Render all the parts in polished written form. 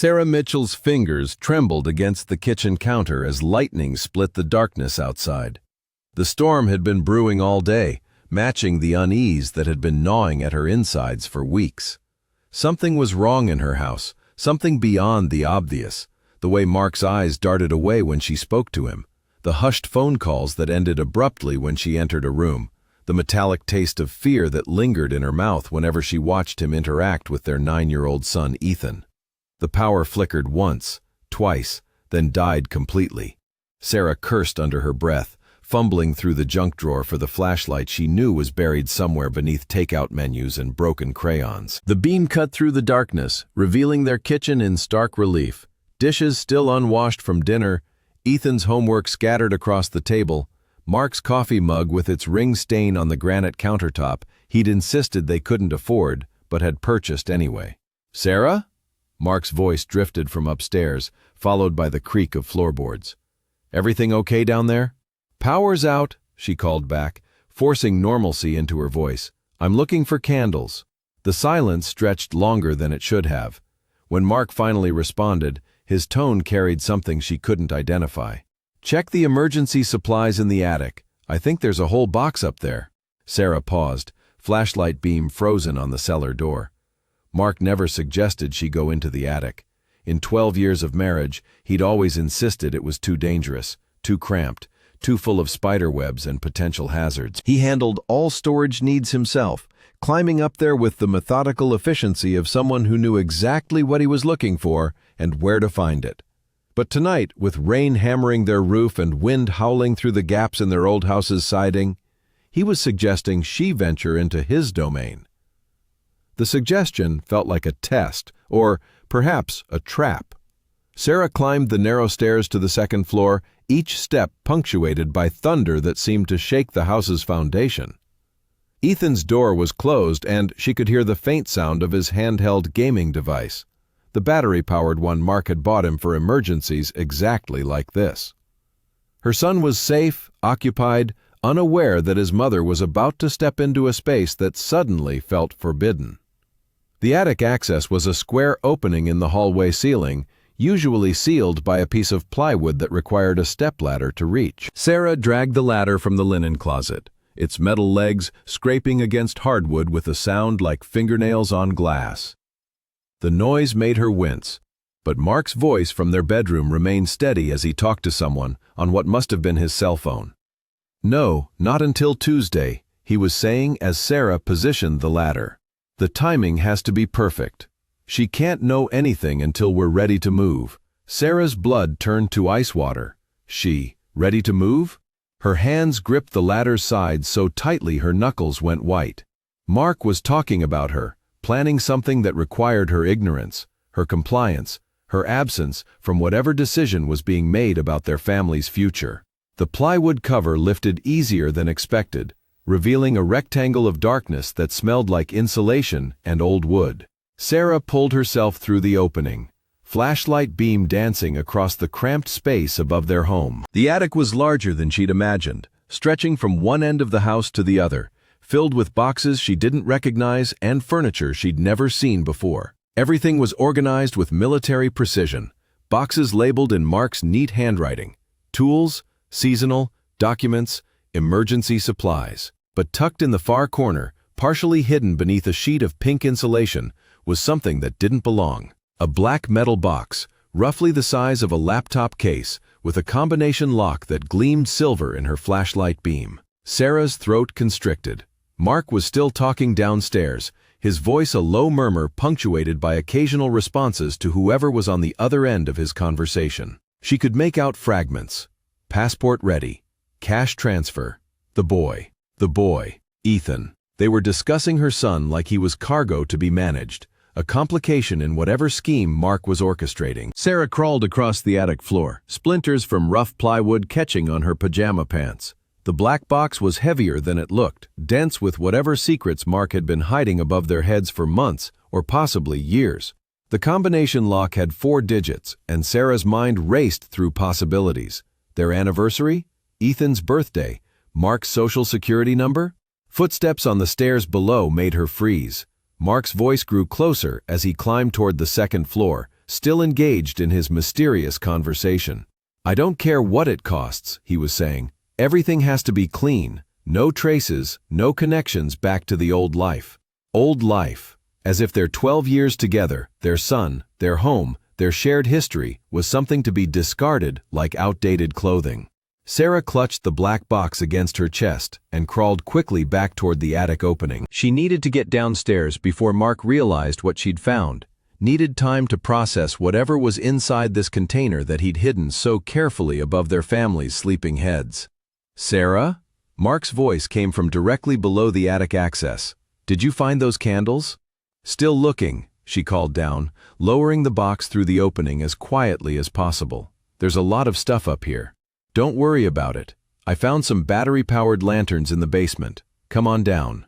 Sarah Mitchell's fingers trembled against the kitchen counter as lightning split the darkness outside. The storm had been brewing all day, matching the unease that had been gnawing at her insides for weeks. Something was wrong in her house, something beyond the obvious. The way Mark's eyes darted away when she spoke to him, the hushed phone calls that ended abruptly when she entered a room, the metallic taste of fear that lingered in her mouth whenever she watched him interact with their 9-year-old son Ethan. The power flickered once, twice, then died completely. Sarah cursed under her breath, fumbling through the junk drawer for the flashlight she knew was buried somewhere beneath takeout menus and broken crayons. The beam cut through the darkness, revealing their kitchen in stark relief. Dishes still unwashed from dinner, Ethan's homework scattered across the table, Mark's coffee mug with its ring stain on the granite countertop he'd insisted they couldn't afford, but had purchased anyway. "Sarah?" Mark's voice drifted from upstairs, followed by the creak of floorboards. "Everything okay down there?" "Power's out," she called back, forcing normalcy into her voice. "I'm looking for candles." The silence stretched longer than it should have. When Mark finally responded, his tone carried something she couldn't identify. "Check the emergency supplies in the attic. I think there's a whole box up there." Sarah paused, flashlight beam frozen on the cellar door. Mark never suggested she go into the attic. In 12 years of marriage, he'd always insisted it was too dangerous, too cramped, too full of spiderwebs and potential hazards. He handled all storage needs himself, climbing up there with the methodical efficiency of someone who knew exactly what he was looking for and where to find it. But tonight, with rain hammering their roof and wind howling through the gaps in their old house's siding, he was suggesting she venture into his domain. The suggestion felt like a test, or perhaps a trap. Sarah climbed the narrow stairs to the second floor, each step punctuated by thunder that seemed to shake the house's foundation. Ethan's door was closed, and she could hear the faint sound of his handheld gaming device, the battery-powered one Mark had bought him for emergencies exactly like this. Her son was safe, occupied, unaware that his mother was about to step into a space that suddenly felt forbidden. The attic access was a square opening in the hallway ceiling, usually sealed by a piece of plywood that required a stepladder to reach. Sarah dragged the ladder from the linen closet, its metal legs scraping against hardwood with a sound like fingernails on glass. The noise made her wince, but Mark's voice from their bedroom remained steady as he talked to someone on what must have been his cell phone. "No, not until Tuesday," he was saying as Sarah positioned the ladder. "The timing has to be perfect. She can't know anything until we're ready to move." Sarah's blood turned to ice water. She, ready to move? Her hands gripped the ladder's sides so tightly her knuckles went white. Mark was talking about her, planning something that required her ignorance, her compliance, her absence from whatever decision was being made about their family's future. The plywood cover lifted easier than expected, revealing a rectangle of darkness that smelled like insulation and old wood. Sarah pulled herself through the opening, flashlight beam dancing across the cramped space above their home. The attic was larger than she'd imagined, stretching from one end of the house to the other, filled with boxes she didn't recognize and furniture she'd never seen before. Everything was organized with military precision, boxes labeled in Mark's neat handwriting, tools, seasonal, documents, emergency supplies. But tucked in the far corner, partially hidden beneath a sheet of pink insulation, was something that didn't belong. A black metal box, roughly the size of a laptop case, with a combination lock that gleamed silver in her flashlight beam. Sarah's throat constricted. Mark was still talking downstairs, his voice a low murmur punctuated by occasional responses to whoever was on the other end of his conversation. She could make out fragments. Passport ready. Cash transfer. The boy, Ethan. They were discussing her son like he was cargo to be managed, a complication in whatever scheme Mark was orchestrating. Sarah crawled across the attic floor, splinters from rough plywood catching on her pajama pants. The black box was heavier than it looked, dense with whatever secrets Mark had been hiding above their heads for months or possibly years. The combination lock had 4 digits, and Sarah's mind raced through possibilities. Their anniversary? Ethan's birthday? Mark's social security number? Footsteps on the stairs below made her freeze. Mark's voice grew closer as he climbed toward the second floor, still engaged in his mysterious conversation. "I don't care what it costs," he was saying. "Everything has to be clean. No traces, no connections back to the old life." Old life. As if their 12 years together, their son, their home, their shared history, was something to be discarded like outdated clothing. Sarah clutched the black box against her chest and crawled quickly back toward the attic opening. She needed to get downstairs before Mark realized what she'd found. Needed time to process whatever was inside this container that he'd hidden so carefully above their family's sleeping heads. "Sarah?" Mark's voice came from directly below the attic access. "Did you find those candles?" "Still looking," she called down, lowering the box through the opening as quietly as possible. "There's a lot of stuff up here." "Don't worry about it. I found some battery-powered lanterns in the basement. Come on down."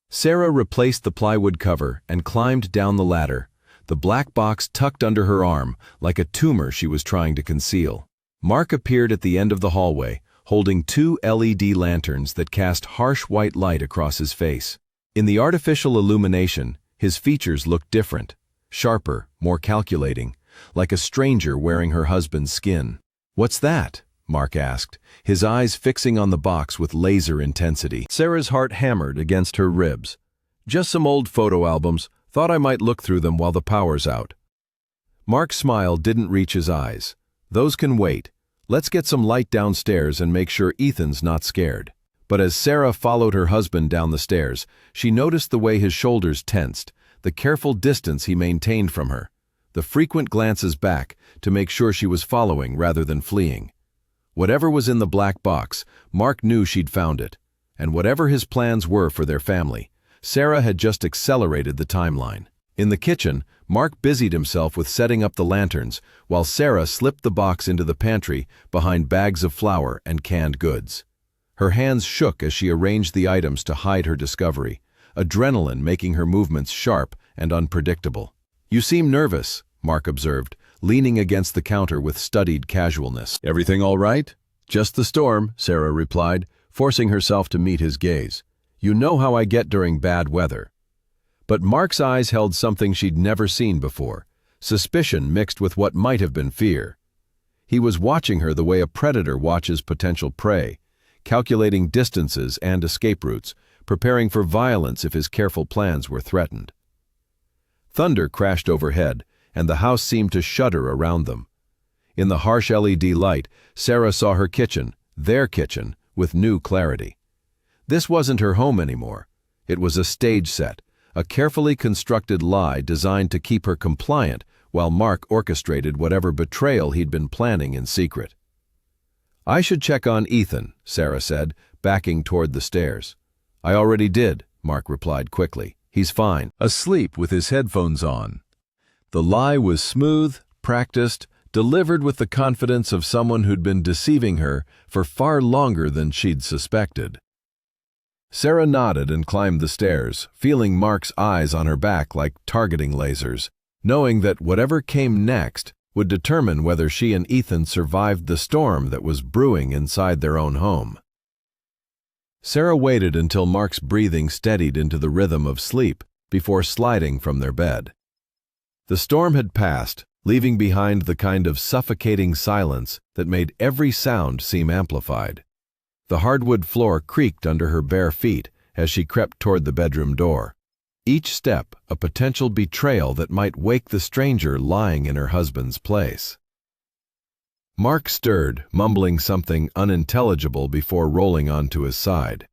Sarah replaced the plywood cover and climbed down the ladder, the black box tucked under her arm like a tumor she was trying to conceal. Mark appeared at the end of the hallway, holding 2 LED lanterns that cast harsh white light across his face. In the artificial illumination, his features looked different, sharper, more calculating, like a stranger wearing her husband's skin. "What's that?" Mark asked, his eyes fixing on the box with laser intensity. Sarah's heart hammered against her ribs. "Just some old photo albums. Thought I might look through them while the power's out." Mark's smile didn't reach his eyes. "Those can wait. Let's get some light downstairs and make sure Ethan's not scared." But as Sarah followed her husband down the stairs, she noticed the way his shoulders tensed, the careful distance he maintained from her, the frequent glances back to make sure she was following rather than fleeing. Whatever was in the black box, Mark knew she'd found it, and whatever his plans were for their family, Sarah had just accelerated the timeline. In the kitchen, Mark busied himself with setting up the lanterns, while Sarah slipped the box into the pantry behind bags of flour and canned goods. Her hands shook as she arranged the items to hide her discovery, adrenaline making her movements sharp and unpredictable. "You seem nervous," Mark observed, leaning against the counter with studied casualness. "Everything all right?" "Just the storm," Sarah replied, forcing herself to meet his gaze. "You know how I get during bad weather." But Mark's eyes held something she'd never seen before, suspicion mixed with what might have been fear. He was watching her the way a predator watches potential prey, calculating distances and escape routes, preparing for violence if his careful plans were threatened. Thunder crashed overhead, and the house seemed to shudder around them. In the harsh LED light, Sarah saw her kitchen, their kitchen, with new clarity. This wasn't her home anymore. It was a stage set, a carefully constructed lie designed to keep her compliant while Mark orchestrated whatever betrayal he'd been planning in secret. "I should check on Ethan," Sarah said, backing toward the stairs. "I already did," Mark replied quickly. "He's fine, asleep with his headphones on." The lie was smooth, practiced, delivered with the confidence of someone who'd been deceiving her for far longer than she'd suspected. Sarah nodded and climbed the stairs, feeling Mark's eyes on her back like targeting lasers, knowing that whatever came next would determine whether she and Ethan survived the storm that was brewing inside their own home. Sarah waited until Mark's breathing steadied into the rhythm of sleep before sliding from their bed. The storm had passed, leaving behind the kind of suffocating silence that made every sound seem amplified. The hardwood floor creaked under her bare feet as she crept toward the bedroom door. Each step a potential betrayal that might wake the stranger lying in her husband's place. Mark stirred, mumbling something unintelligible before rolling onto his side.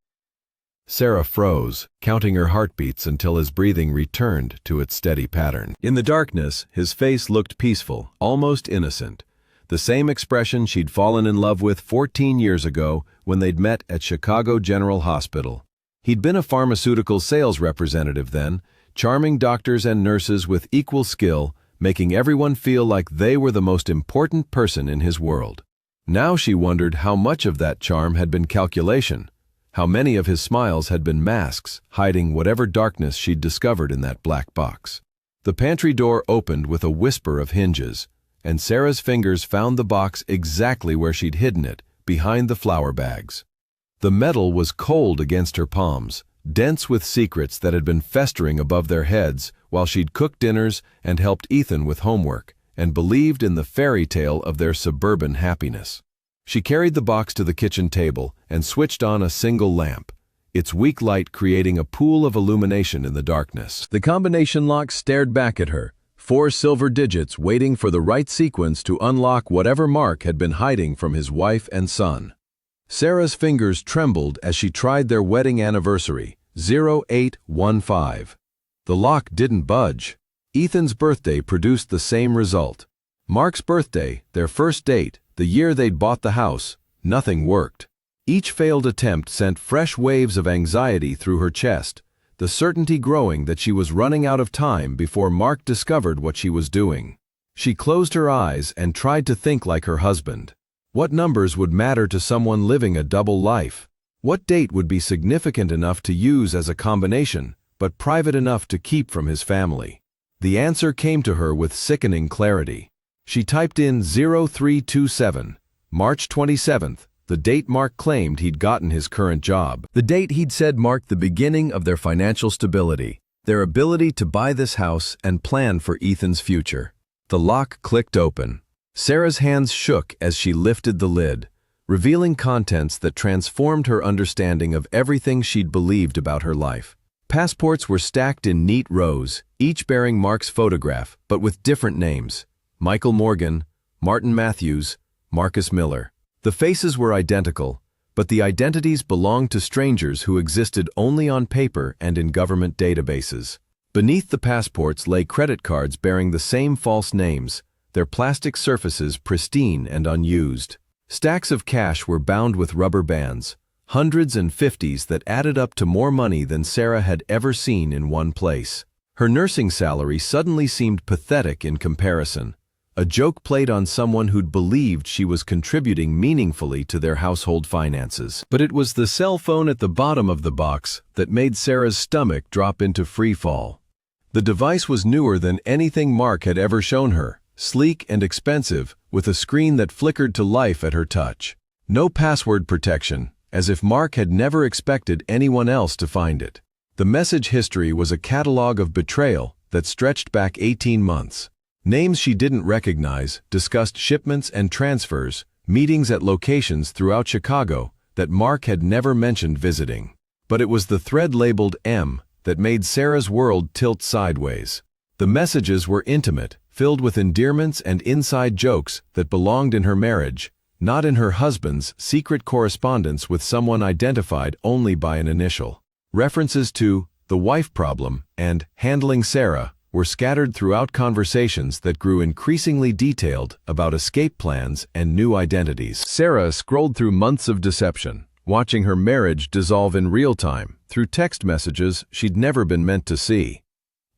Sarah froze, counting her heartbeats until his breathing returned to its steady pattern. In the darkness, his face looked peaceful, almost innocent. The same expression she'd fallen in love with 14 years ago when they'd met at Chicago General Hospital. He'd been a pharmaceutical sales representative then, charming doctors and nurses with equal skill, making everyone feel like they were the most important person in his world. Now she wondered how much of that charm had been calculation, how many of his smiles had been masks, hiding whatever darkness she'd discovered in that black box. The pantry door opened with a whisper of hinges, and Sarah's fingers found the box exactly where she'd hidden it, behind the flour bags. The metal was cold against her palms, dense with secrets that had been festering above their heads while she'd cooked dinners and helped Ethan with homework, and believed in the fairy tale of their suburban happiness. She carried the box to the kitchen table and switched on a single lamp, its weak light creating a pool of illumination in the darkness. The combination lock stared back at her, 4 silver digits waiting for the right sequence to unlock whatever Mark had been hiding from his wife and son. Sarah's fingers trembled as she tried their wedding anniversary, 0815. The lock didn't budge. Ethan's birthday produced the same result. Mark's birthday, their first date, the year they'd bought the house, nothing worked. Each failed attempt sent fresh waves of anxiety through her chest, the certainty growing that she was running out of time before Mark discovered what she was doing. She closed her eyes and tried to think like her husband. What numbers would matter to someone living a double life? What date would be significant enough to use as a combination, but private enough to keep from his family? The answer came to her with sickening clarity. She typed in 0327, March 27th, the date Mark claimed he'd gotten his current job. The date he'd said marked the beginning of their financial stability, their ability to buy this house and plan for Ethan's future. The lock clicked open. Sarah's hands shook as she lifted the lid, revealing contents that transformed her understanding of everything she'd believed about her life. Passports were stacked in neat rows, each bearing Mark's photograph, but with different names: Michael Morgan, Martin Matthews, Marcus Miller. The faces were identical, but the identities belonged to strangers who existed only on paper and in government databases. Beneath the passports lay credit cards bearing the same false names, their plastic surfaces pristine and unused. Stacks of cash were bound with rubber bands, hundreds and fifties that added up to more money than Sarah had ever seen in one place. Her nursing salary suddenly seemed pathetic in comparison, a joke played on someone who'd believed she was contributing meaningfully to their household finances. But it was the cell phone at the bottom of the box that made Sarah's stomach drop into free fall. The device was newer than anything Mark had ever shown her, sleek and expensive, with a screen that flickered to life at her touch. No password protection, as if Mark had never expected anyone else to find it. The message history was a catalog of betrayal that stretched back 18 months. Names she didn't recognize discussed shipments and transfers, meetings at locations throughout Chicago that Mark had never mentioned visiting. But it was the thread labeled M that made Sarah's world tilt sideways. The messages were intimate, filled with endearments and inside jokes that belonged in her marriage, not in her husband's secret correspondence with someone identified only by an initial. References to the wife problem and handling Sarah were scattered throughout conversations that grew increasingly detailed about escape plans and new identities. Sarah scrolled through months of deception, watching her marriage dissolve in real time through text messages she'd never been meant to see.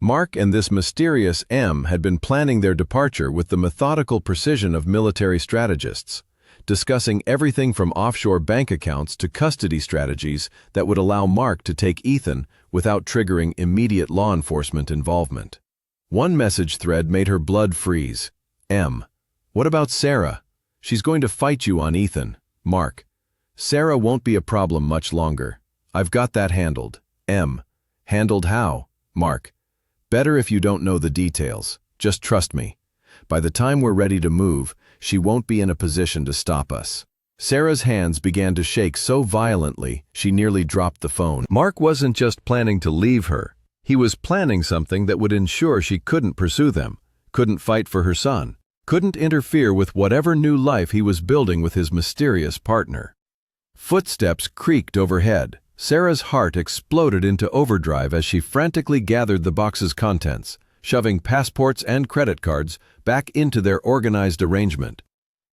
Mark and this mysterious M had been planning their departure with the methodical precision of military strategists, discussing everything from offshore bank accounts to custody strategies that would allow Mark to take Ethan without triggering immediate law enforcement involvement. One message thread made her blood freeze. M. What about Sarah? She's going to fight you on Ethan. Mark. Sarah won't be a problem much longer. I've got that handled. M. Handled how? Mark. Better if you don't know the details. Just trust me. By the time we're ready to move, she won't be in a position to stop us. Sarah's hands began to shake so violently she nearly dropped the phone. Mark wasn't just planning to leave her. He was planning something that would ensure she couldn't pursue them, couldn't fight for her son, couldn't interfere with whatever new life he was building with his mysterious partner. Footsteps creaked overhead. Sarah's heart exploded into overdrive as she frantically gathered the box's contents, shoving passports and credit cards back into their organized arrangement.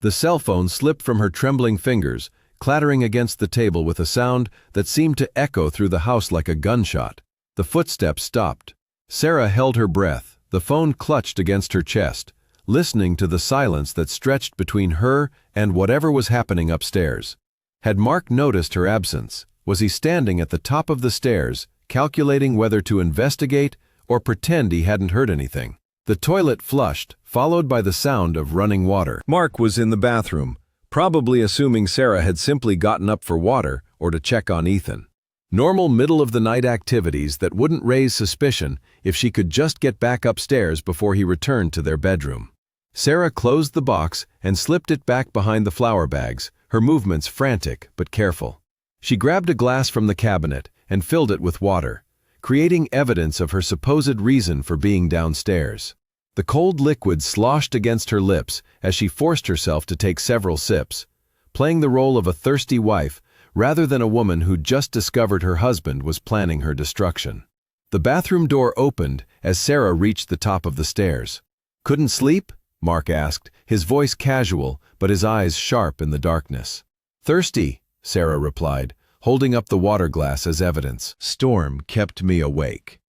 The cell phone slipped from her trembling fingers, clattering against the table with a sound that seemed to echo through the house like a gunshot. The footsteps stopped. Sarah held her breath, the phone clutched against her chest, listening to the silence that stretched between her and whatever was happening upstairs. Had Mark noticed her absence? Was he standing at the top of the stairs, calculating whether to investigate or pretend he hadn't heard anything? The toilet flushed, followed by the sound of running water. Mark was in the bathroom, probably assuming Sarah had simply gotten up for water or to check on Ethan. Normal middle-of-the-night activities that wouldn't raise suspicion if she could just get back upstairs before he returned to their bedroom. Sarah closed the box and slipped it back behind the flour bags, her movements frantic but careful. She grabbed a glass from the cabinet and filled it with water, creating evidence of her supposed reason for being downstairs. The cold liquid sloshed against her lips as she forced herself to take several sips, playing the role of a thirsty wife rather than a woman who'd just discovered her husband was planning her destruction. The bathroom door opened as Sarah reached the top of the stairs. "Couldn't sleep?" Mark asked, his voice casual but his eyes sharp in the darkness. "Thirsty," Sarah replied, holding up the water glass as evidence. "Storm kept me awake."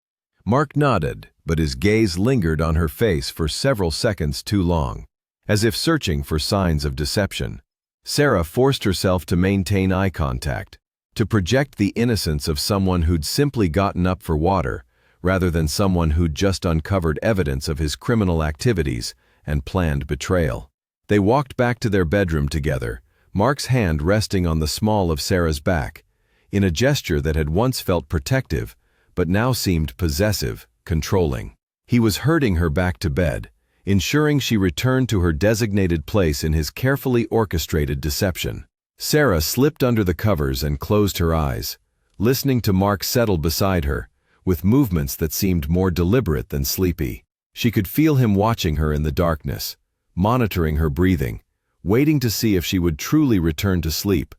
Mark nodded, but his gaze lingered on her face for several seconds too long, as if searching for signs of deception. Sarah forced herself to maintain eye contact, to project the innocence of someone who'd simply gotten up for water, rather than someone who'd just uncovered evidence of his criminal activities and planned betrayal. They walked back to their bedroom together, Mark's hand resting on the small of Sarah's back, in a gesture that had once felt protective, but now seemed possessive, controlling. He was herding her back to bed, ensuring she returned to her designated place in his carefully orchestrated deception. Sarah slipped under the covers and closed her eyes, listening to Mark settle beside her, with movements that seemed more deliberate than sleepy. She could feel him watching her in the darkness, monitoring her breathing, waiting to see if she would truly return to sleep,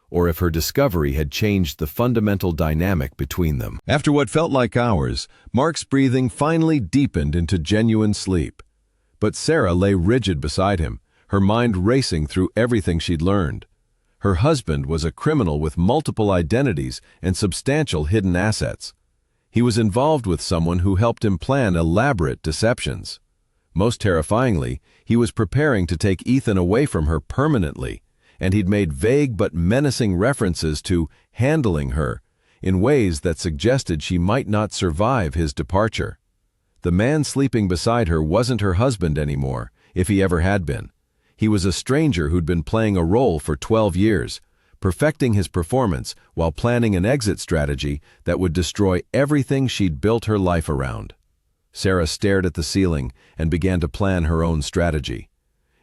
or if her discovery had changed the fundamental dynamic between them. After what felt like hours, Mark's breathing finally deepened into genuine sleep. But Sarah lay rigid beside him, her mind racing through everything she'd learned. Her husband was a criminal with multiple identities and substantial hidden assets. He was involved with someone who helped him plan elaborate deceptions. Most terrifyingly, he was preparing to take Ethan away from her permanently, and he'd made vague but menacing references to handling her in ways that suggested she might not survive his departure. The man sleeping beside her wasn't her husband anymore, if he ever had been. He was a stranger who'd been playing a role for 12 years, perfecting his performance while planning an exit strategy that would destroy everything she'd built her life around. Sarah stared at the ceiling and began to plan her own strategy.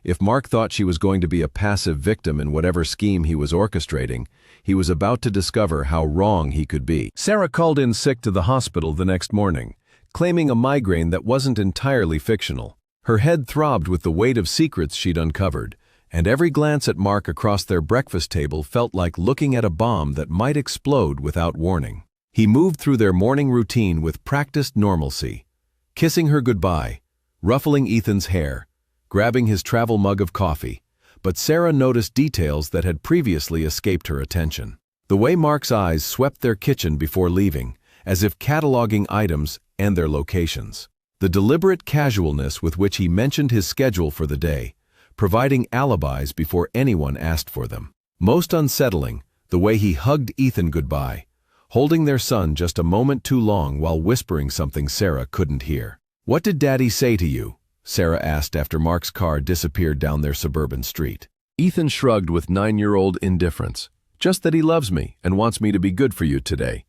If Mark thought she was going to be a passive victim in whatever scheme he was orchestrating, he was about to discover how wrong he could be. Sarah called in sick to the hospital the next morning, claiming a migraine that wasn't entirely fictional. Her head throbbed with the weight of secrets she'd uncovered, and every glance at Mark across their breakfast table felt like looking at a bomb that might explode without warning. He moved through their morning routine with practiced normalcy, kissing her goodbye, ruffling Ethan's hair, grabbing his travel mug of coffee, but Sarah noticed details that had previously escaped her attention. The way Mark's eyes swept their kitchen before leaving, as if cataloging items and their locations. The deliberate casualness with which he mentioned his schedule for the day, providing alibis before anyone asked for them. Most unsettling, the way he hugged Ethan goodbye, holding their son just a moment too long while whispering something Sarah couldn't hear. "What did Daddy say to you?" Sarah asked after Mark's car disappeared down their suburban street. Ethan shrugged with 9-year-old indifference. "Just that he loves me and wants me to be good for you today."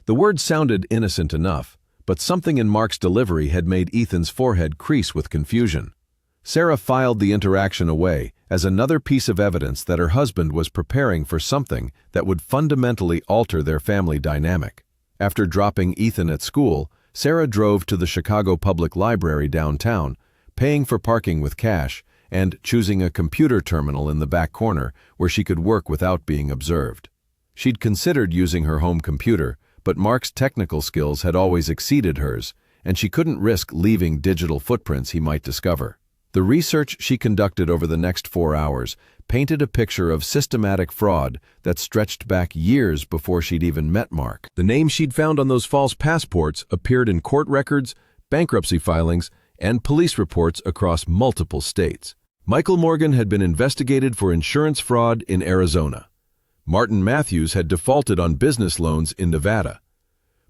The words sounded innocent enough, but something in Mark's delivery had made Ethan's forehead crease with confusion. Sarah filed the interaction away as another piece of evidence that her husband was preparing for something that would fundamentally alter their family dynamic. After dropping Ethan at school, Sarah drove to the Chicago Public Library downtown, paying for parking with cash, and choosing a computer terminal in the back corner where she could work without being observed. She'd considered using her home computer, but Mark's technical skills had always exceeded hers, and she couldn't risk leaving digital footprints he might discover. The research she conducted over the next 4 hours painted a picture of systematic fraud that stretched back years before she'd even met Mark. The names she'd found on those false passports appeared in court records, bankruptcy filings, and police reports across multiple states. Michael Morgan had been investigated for insurance fraud in Arizona. Martin Matthews had defaulted on business loans in Nevada.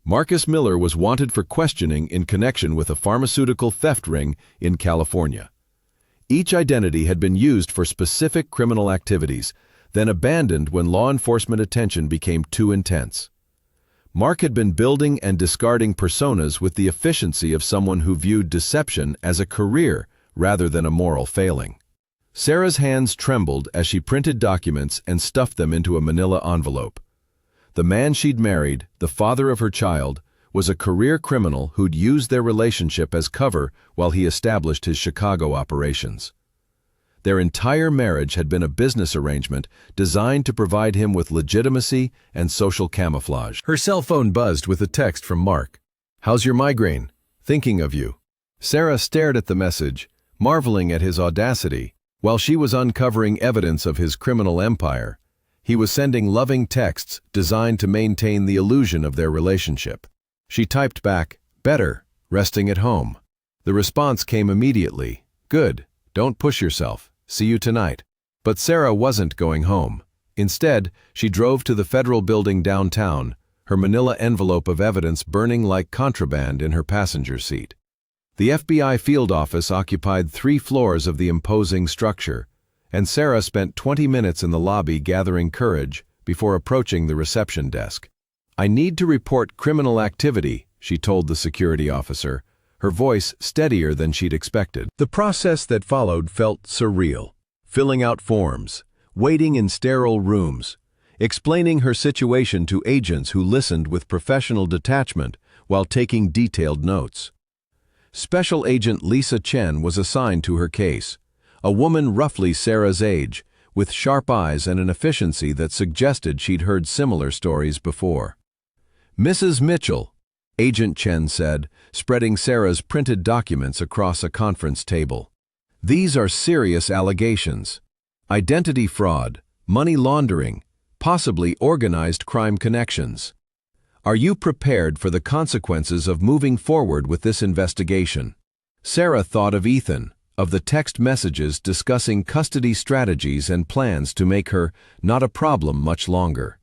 Marcus Miller was wanted for questioning in connection with a pharmaceutical theft ring in California. Each identity had been used for specific criminal activities, then abandoned when law enforcement attention became too intense. Mark had been building and discarding personas with the efficiency of someone who viewed deception as a career rather than a moral failing. Sarah's hands trembled as she printed documents and stuffed them into a manila envelope. The man she'd married, the father of her child, was a career criminal who'd used their relationship as cover while he established his Chicago operations. Their entire marriage had been a business arrangement designed to provide him with legitimacy and social camouflage. Her cell phone buzzed with a text from Mark. "How's your migraine? Thinking of you." Sarah stared at the message, marveling at his audacity. While she was uncovering evidence of his criminal empire, he was sending loving texts designed to maintain the illusion of their relationship. She typed back, "Better, resting at home." The response came immediately, "Good, don't push yourself, see you tonight." But Sarah wasn't going home. Instead, she drove to the federal building downtown, her manila envelope of evidence burning like contraband in her passenger seat. The FBI field office occupied 3 floors of the imposing structure, and Sarah spent 20 minutes in the lobby gathering courage before approaching the reception desk. "I need to report criminal activity," she told the security officer, her voice steadier than she'd expected. The process that followed felt surreal. Filling out forms, waiting in sterile rooms, explaining her situation to agents who listened with professional detachment while taking detailed notes. Special Agent Lisa Chen was assigned to her case, a woman roughly Sarah's age, with sharp eyes and an efficiency that suggested she'd heard similar stories before. "Mrs. Mitchell," Agent Chen said, spreading Sarah's printed documents across a conference table. "These are serious allegations. Identity fraud, money laundering, possibly organized crime connections. Are you prepared for the consequences of moving forward with this investigation?" Sarah thought of Ethan, of the text messages discussing custody strategies and plans to make her not a problem much longer.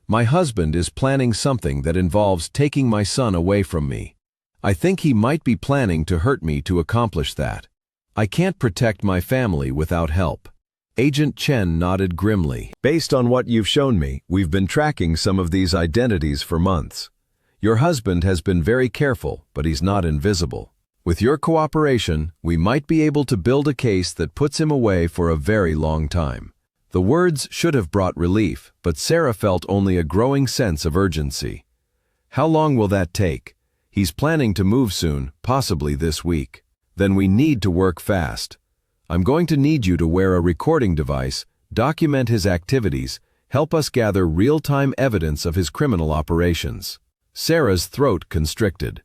"My husband is planning something that involves taking my son away from me. I think he might be planning to hurt me to accomplish that. I can't protect my family without help." Agent Chen nodded grimly. "Based on what you've shown me, we've been tracking some of these identities for months. Your husband has been very careful, but he's not invisible. With your cooperation, we might be able to build a case that puts him away for a very long time." The words should have brought relief, but Sarah felt only a growing sense of urgency. "How long will that take?" "He's planning to move soon, possibly this week." "Then we need to work fast. I'm going to need you to wear a recording device, document his activities, help us gather real-time evidence of his criminal operations." Sarah's throat constricted.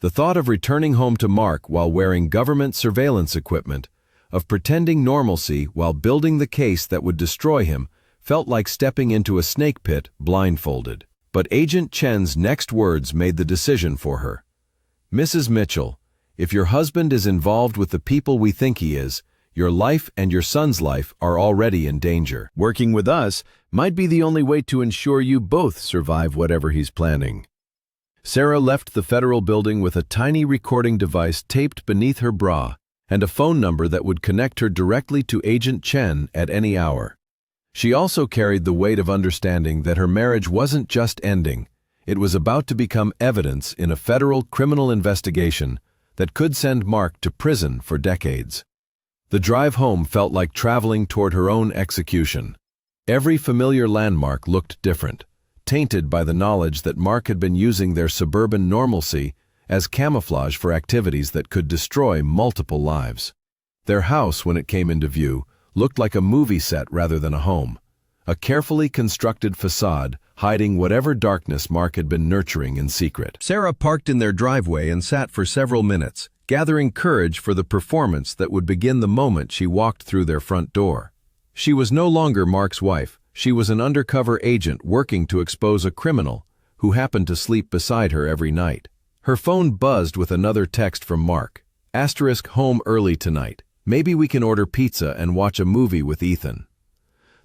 The thought of returning home to Mark while wearing government surveillance equipment, of pretending normalcy while building the case that would destroy him, felt like stepping into a snake pit blindfolded. But Agent Chen's next words made the decision for her. "Mrs. Mitchell, if your husband is involved with the people we think he is, your life and your son's life are already in danger. Working with us might be the only way to ensure you both survive whatever he's planning." Sarah left the federal building with a tiny recording device taped beneath her bra and a phone number that would connect her directly to Agent Chen at any hour. She also carried the weight of understanding that her marriage wasn't just ending, it was about to become evidence in a federal criminal investigation that could send Mark to prison for decades. The drive home felt like traveling toward her own execution. Every familiar landmark looked different, tainted by the knowledge that Mark had been using their suburban normalcy as camouflage for activities that could destroy multiple lives. Their house, when it came into view, looked like a movie set rather than a home, a carefully constructed facade hiding whatever darkness Mark had been nurturing in secret. Sarah parked in their driveway and sat for several minutes, gathering courage for the performance that would begin the moment she walked through their front door. She was no longer Mark's wife. She was an undercover agent working to expose a criminal who happened to sleep beside her every night. Her phone buzzed with another text from Mark. * home early tonight. Maybe we can order pizza and watch a movie with Ethan.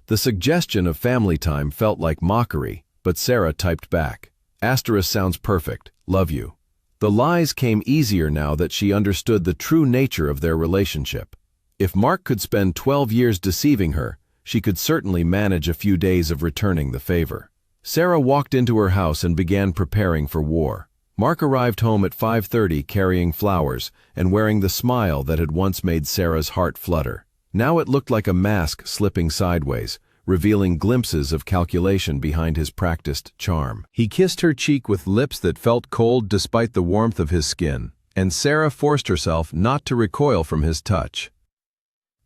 The suggestion of family time felt like mockery, but Sarah typed back. * sounds perfect. Love you. The lies came easier now that she understood the true nature of their relationship. If Mark could spend 12 years deceiving her, she could certainly manage a few days of returning the favor. Sarah walked into her house and began preparing for war. Mark arrived home at 5:30 carrying flowers and wearing the smile that had once made Sarah's heart flutter. Now it looked like a mask slipping sideways, revealing glimpses of calculation behind his practiced charm. He kissed her cheek with lips that felt cold despite the warmth of his skin, and Sarah forced herself not to recoil from his touch.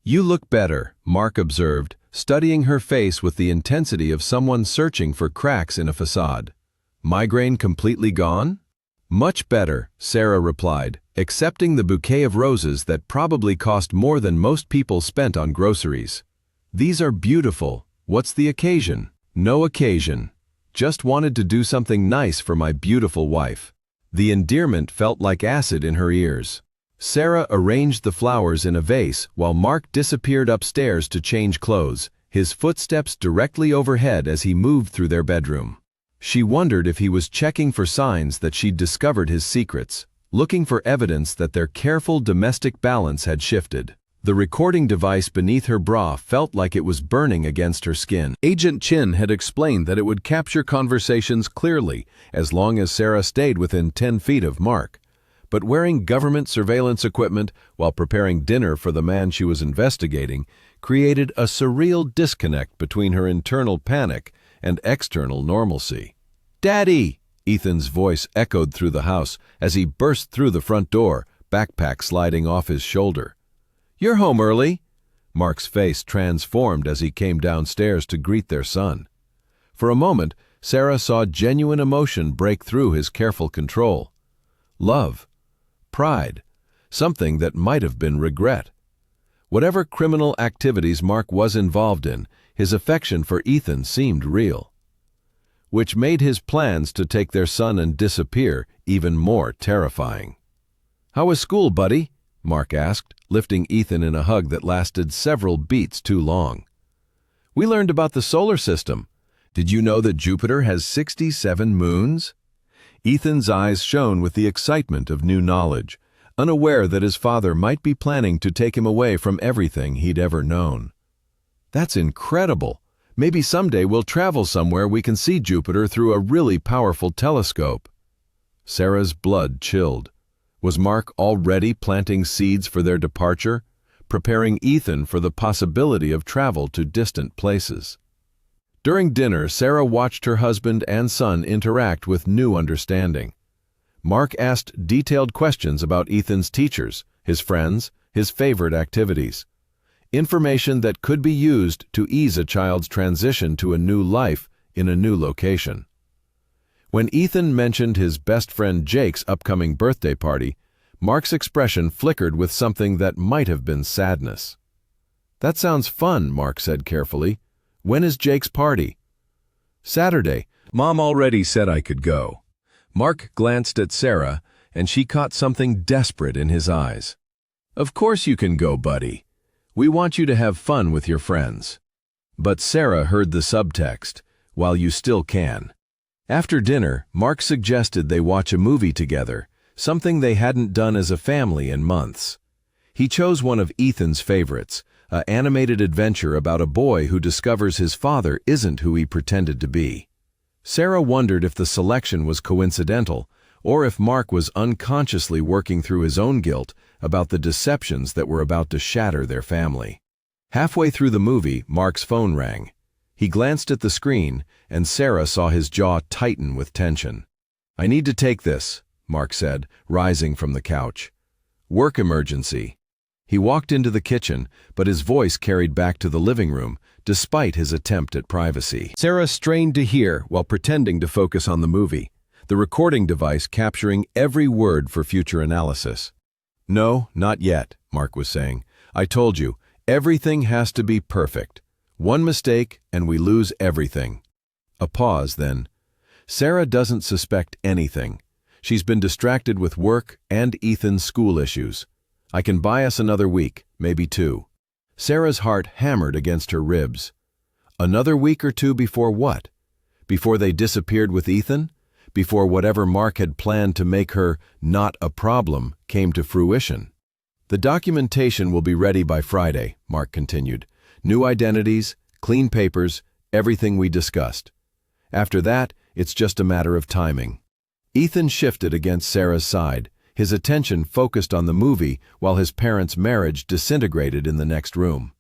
"You look better," Mark observed, studying her face with the intensity of someone searching for cracks in a facade. "Migraine completely gone?" "Much better," Sarah replied, accepting the bouquet of roses that probably cost more than most people spent on groceries. "These are beautiful. What's the occasion?" "No occasion. Just wanted to do something nice for my beautiful wife." The endearment felt like acid in her ears. Sarah arranged the flowers in a vase while Mark disappeared upstairs to change clothes, his footsteps directly overhead as he moved through their bedroom. She wondered if he was checking for signs that she'd discovered his secrets, looking for evidence that their careful domestic balance had shifted. The recording device beneath her bra felt like it was burning against her skin. Agent Chin had explained that it would capture conversations clearly as long as Sarah stayed within 10 feet of Mark. But wearing government surveillance equipment while preparing dinner for the man she was investigating created a surreal disconnect between her internal panic and external normalcy. "Daddy!" Ethan's voice echoed through the house as he burst through the front door, backpack sliding off his shoulder. "You're home early." Mark's face transformed as he came downstairs to greet their son. For a moment, Sarah saw genuine emotion break through his careful control. Love. Pride. Something that might have been regret. Whatever criminal activities Mark was involved in, his affection for Ethan seemed real, which made his plans to take their son and disappear even more terrifying. "How was school, buddy?" Mark asked, lifting Ethan in a hug that lasted several beats too long. "We learned about the solar system. Did you know that Jupiter has 67 moons?" Ethan's eyes shone with the excitement of new knowledge, unaware that his father might be planning to take him away from everything he'd ever known. "That's incredible. Maybe someday we'll travel somewhere we can see Jupiter through a really powerful telescope." Sarah's blood chilled. Was Mark already planting seeds for their departure, preparing Ethan for the possibility of travel to distant places? During dinner, Sarah watched her husband and son interact with new understanding. Mark asked detailed questions about Ethan's teachers, his friends, his favorite activities. Information that could be used to ease a child's transition to a new life in a new location. When Ethan mentioned his best friend Jake's upcoming birthday party, Mark's expression flickered with something that might have been sadness. "That sounds fun," Mark said carefully. "When is Jake's party?" "Saturday. Mom already said I could go." Mark glanced at Sarah, and she caught something desperate in his eyes. "Of course you can go, buddy. We want you to have fun with your friends." But Sarah heard the subtext, "while you still can." After dinner, Mark suggested they watch a movie together, something they hadn't done as a family in months. He chose one of Ethan's favorites, an animated adventure about a boy who discovers his father isn't who he pretended to be. Sarah wondered if the selection was coincidental, or if Mark was unconsciously working through his own guilt about the deceptions that were about to shatter their family. Halfway through the movie, Mark's phone rang. He glanced at the screen, and Sarah saw his jaw tighten with tension. "I need to take this," Mark said, rising from the couch. "Work emergency." He walked into the kitchen, but his voice carried back to the living room, despite his attempt at privacy. Sarah strained to hear while pretending to focus on the movie, the recording device capturing every word for future analysis. "No, not yet," Mark was saying. "I told you, everything has to be perfect. One mistake and we lose everything." A pause, then. "Sarah doesn't suspect anything. She's been distracted with work and Ethan's school issues. I can buy us another week, maybe 2. Sarah's heart hammered against her ribs. Another week or 2 before what? Before they disappeared with Ethan? Before whatever Mark had planned to make her not a problem came to fruition? "The documentation will be ready by Friday," Mark continued. "New identities, clean papers, everything we discussed. After that, it's just a matter of timing." Ethan shifted against Sarah's side, his attention focused on the movie while his parents' marriage disintegrated in the next room.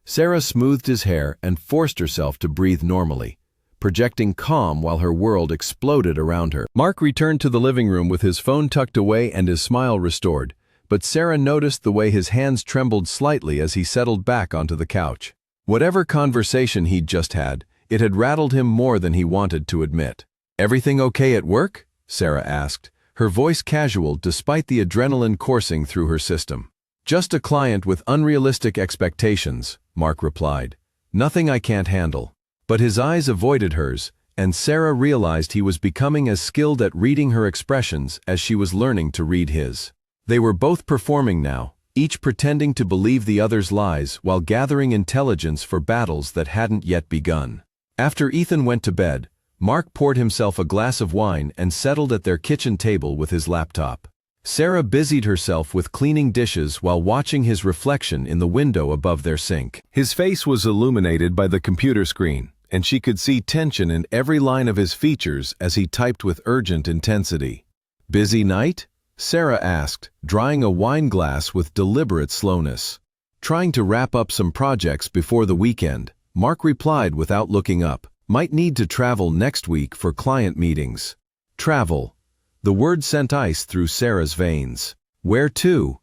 Sarah smoothed his hair and forced herself to breathe normally, projecting calm while her world exploded around her. Mark returned to the living room with his phone tucked away and his smile restored, but Sarah noticed the way his hands trembled slightly as he settled back onto the couch. Whatever conversation he'd just had, it had rattled him more than he wanted to admit. "Everything okay at work?" Sarah asked, her voice casual despite the adrenaline coursing through her system. "Just a client with unrealistic expectations," Mark replied. "Nothing I can't handle." But his eyes avoided hers, and Sarah realized he was becoming as skilled at reading her expressions as she was learning to read his. They were both performing now, each pretending to believe the other's lies while gathering intelligence for battles that hadn't yet begun. After Ethan went to bed, Mark poured himself a glass of wine and settled at their kitchen table with his laptop. Sarah busied herself with cleaning dishes while watching his reflection in the window above their sink. His face was illuminated by the computer screen, and she could see tension in every line of his features as he typed with urgent intensity. "Busy night?" Sarah asked, drying a wine glass with deliberate slowness. "Trying to wrap up some projects before the weekend," Mark replied without looking up. "Might need to travel next week for client meetings." Travel. The word sent ice through Sarah's veins. "Where to?"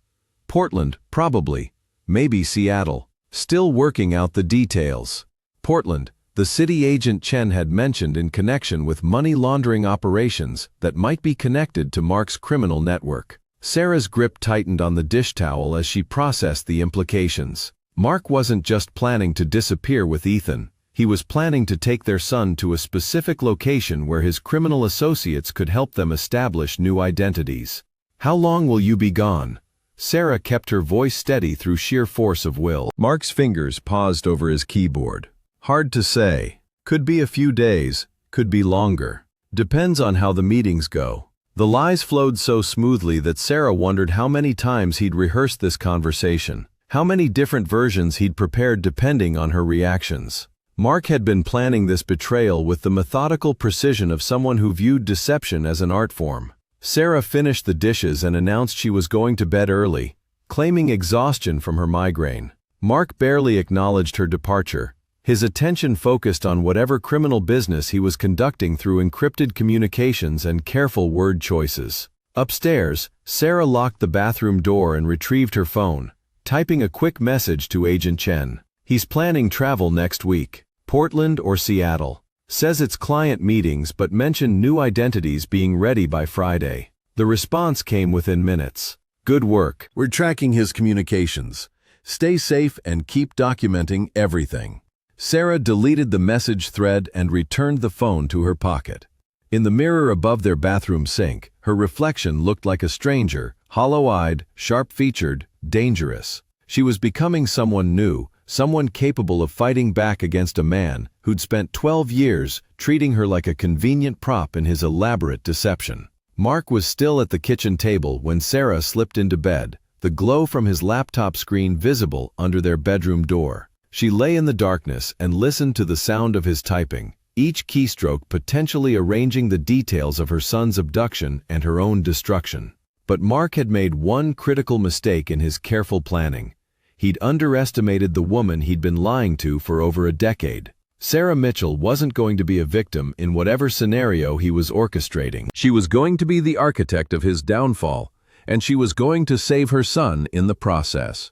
"Portland, probably. Maybe Seattle." Still working out the details. Portland, the city agent Chen had mentioned in connection with money laundering operations that might be connected to Mark's criminal network. Sarah's grip tightened on the dish towel as she processed the implications. Mark wasn't just planning to disappear with Ethan. He was planning to take their son to a specific location where his criminal associates could help them establish new identities. "How long will you be gone?" Sarah kept her voice steady through sheer force of will. Mark's fingers paused over his keyboard. "Hard to say. Could be a few days, could be longer. Depends on how the meetings go." The lies flowed so smoothly that Sarah wondered how many times he'd rehearsed this conversation, how many different versions he'd prepared depending on her reactions. Mark had been planning this betrayal with the methodical precision of someone who viewed deception as an art form. Sarah finished the dishes and announced she was going to bed early, claiming exhaustion from her migraine. Mark barely acknowledged her departure, his attention focused on whatever criminal business he was conducting through encrypted communications and careful word choices. Upstairs, Sarah locked the bathroom door and retrieved her phone, typing a quick message to Agent Chen. "He's planning travel next week. Portland or Seattle. Says it's client meetings but mentioned new identities being ready by Friday." The response came within minutes. "Good work. We're tracking his communications. Stay safe and keep documenting everything." Sarah deleted the message thread and returned the phone to her pocket. In the mirror above their bathroom sink, her reflection looked like a stranger, hollow-eyed, sharp-featured, dangerous. She was becoming someone new, someone capable of fighting back against a man who'd spent 12 years treating her like a convenient prop in his elaborate deception. Mark was still at the kitchen table when Sarah slipped into bed, the glow from his laptop screen visible under their bedroom door. She lay in the darkness and listened to the sound of his typing, each keystroke potentially arranging the details of her son's abduction and her own destruction. But Mark had made one critical mistake in his careful planning. He'd underestimated the woman he'd been lying to for over a decade. Sarah Mitchell wasn't going to be a victim in whatever scenario he was orchestrating. She was going to be the architect of his downfall, and she was going to save her son in the process.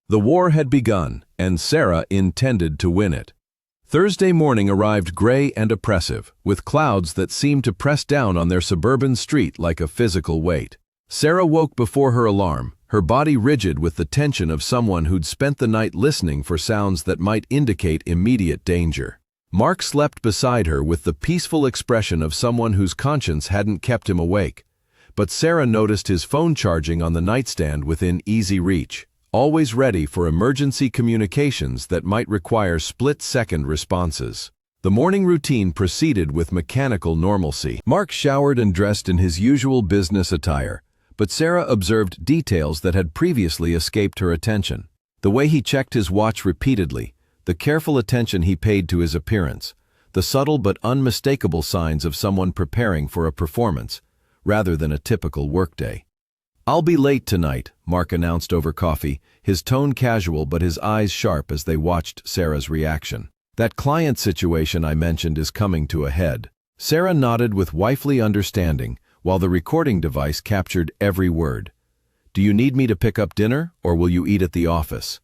The war had begun, and Sarah intended to win it. Thursday morning arrived gray and oppressive, with clouds that seemed to press down on their suburban street like a physical weight. Sarah woke before her alarm, her body rigid with the tension of someone who'd spent the night listening for sounds that might indicate immediate danger. Mark slept beside her with the peaceful expression of someone whose conscience hadn't kept him awake. But Sarah noticed his phone charging on the nightstand within easy reach, always ready for emergency communications that might require split-second responses. The morning routine proceeded with mechanical normalcy. Mark showered and dressed in his usual business attire, but Sarah observed details that had previously escaped her attention. The way he checked his watch repeatedly, the careful attention he paid to his appearance, the subtle but unmistakable signs of someone preparing for a performance, rather than a typical workday. "I'll be late tonight," Mark announced over coffee, his tone casual but his eyes sharp as they watched Sarah's reaction. "That client situation I mentioned is coming to a head." Sarah nodded with wifely understanding, while the recording device captured every word. "Do you need me to pick up dinner, or will you eat at the office?"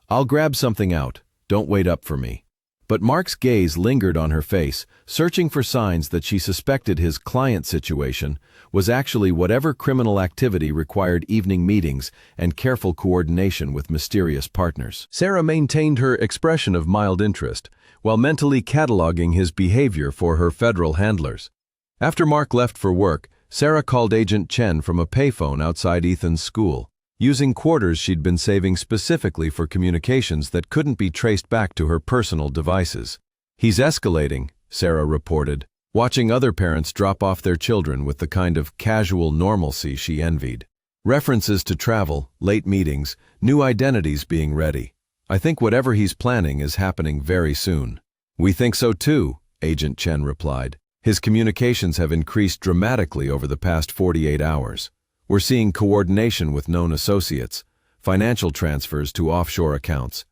"I'll grab something out. Don't wait up for me." But Mark's gaze lingered on her face, searching for signs that she suspected his client situation was actually whatever criminal activity required evening meetings and careful coordination with mysterious partners. Sarah maintained her expression of mild interest, while mentally cataloging his behavior for her federal handlers. After Mark left for work, Sarah called Agent Chen from a payphone outside Ethan's school, using quarters she'd been saving specifically for communications that couldn't be traced back to her personal devices. "He's escalating," Sarah reported, watching other parents drop off their children with the kind of casual normalcy she envied. References to travel, late meetings, new identities being ready. "I think whatever he's planning is happening very soon." "We think so too," Agent Chen replied. "His communications have increased dramatically over the past 48 hours. We're seeing coordination with known associates, financial transfers to offshore accounts,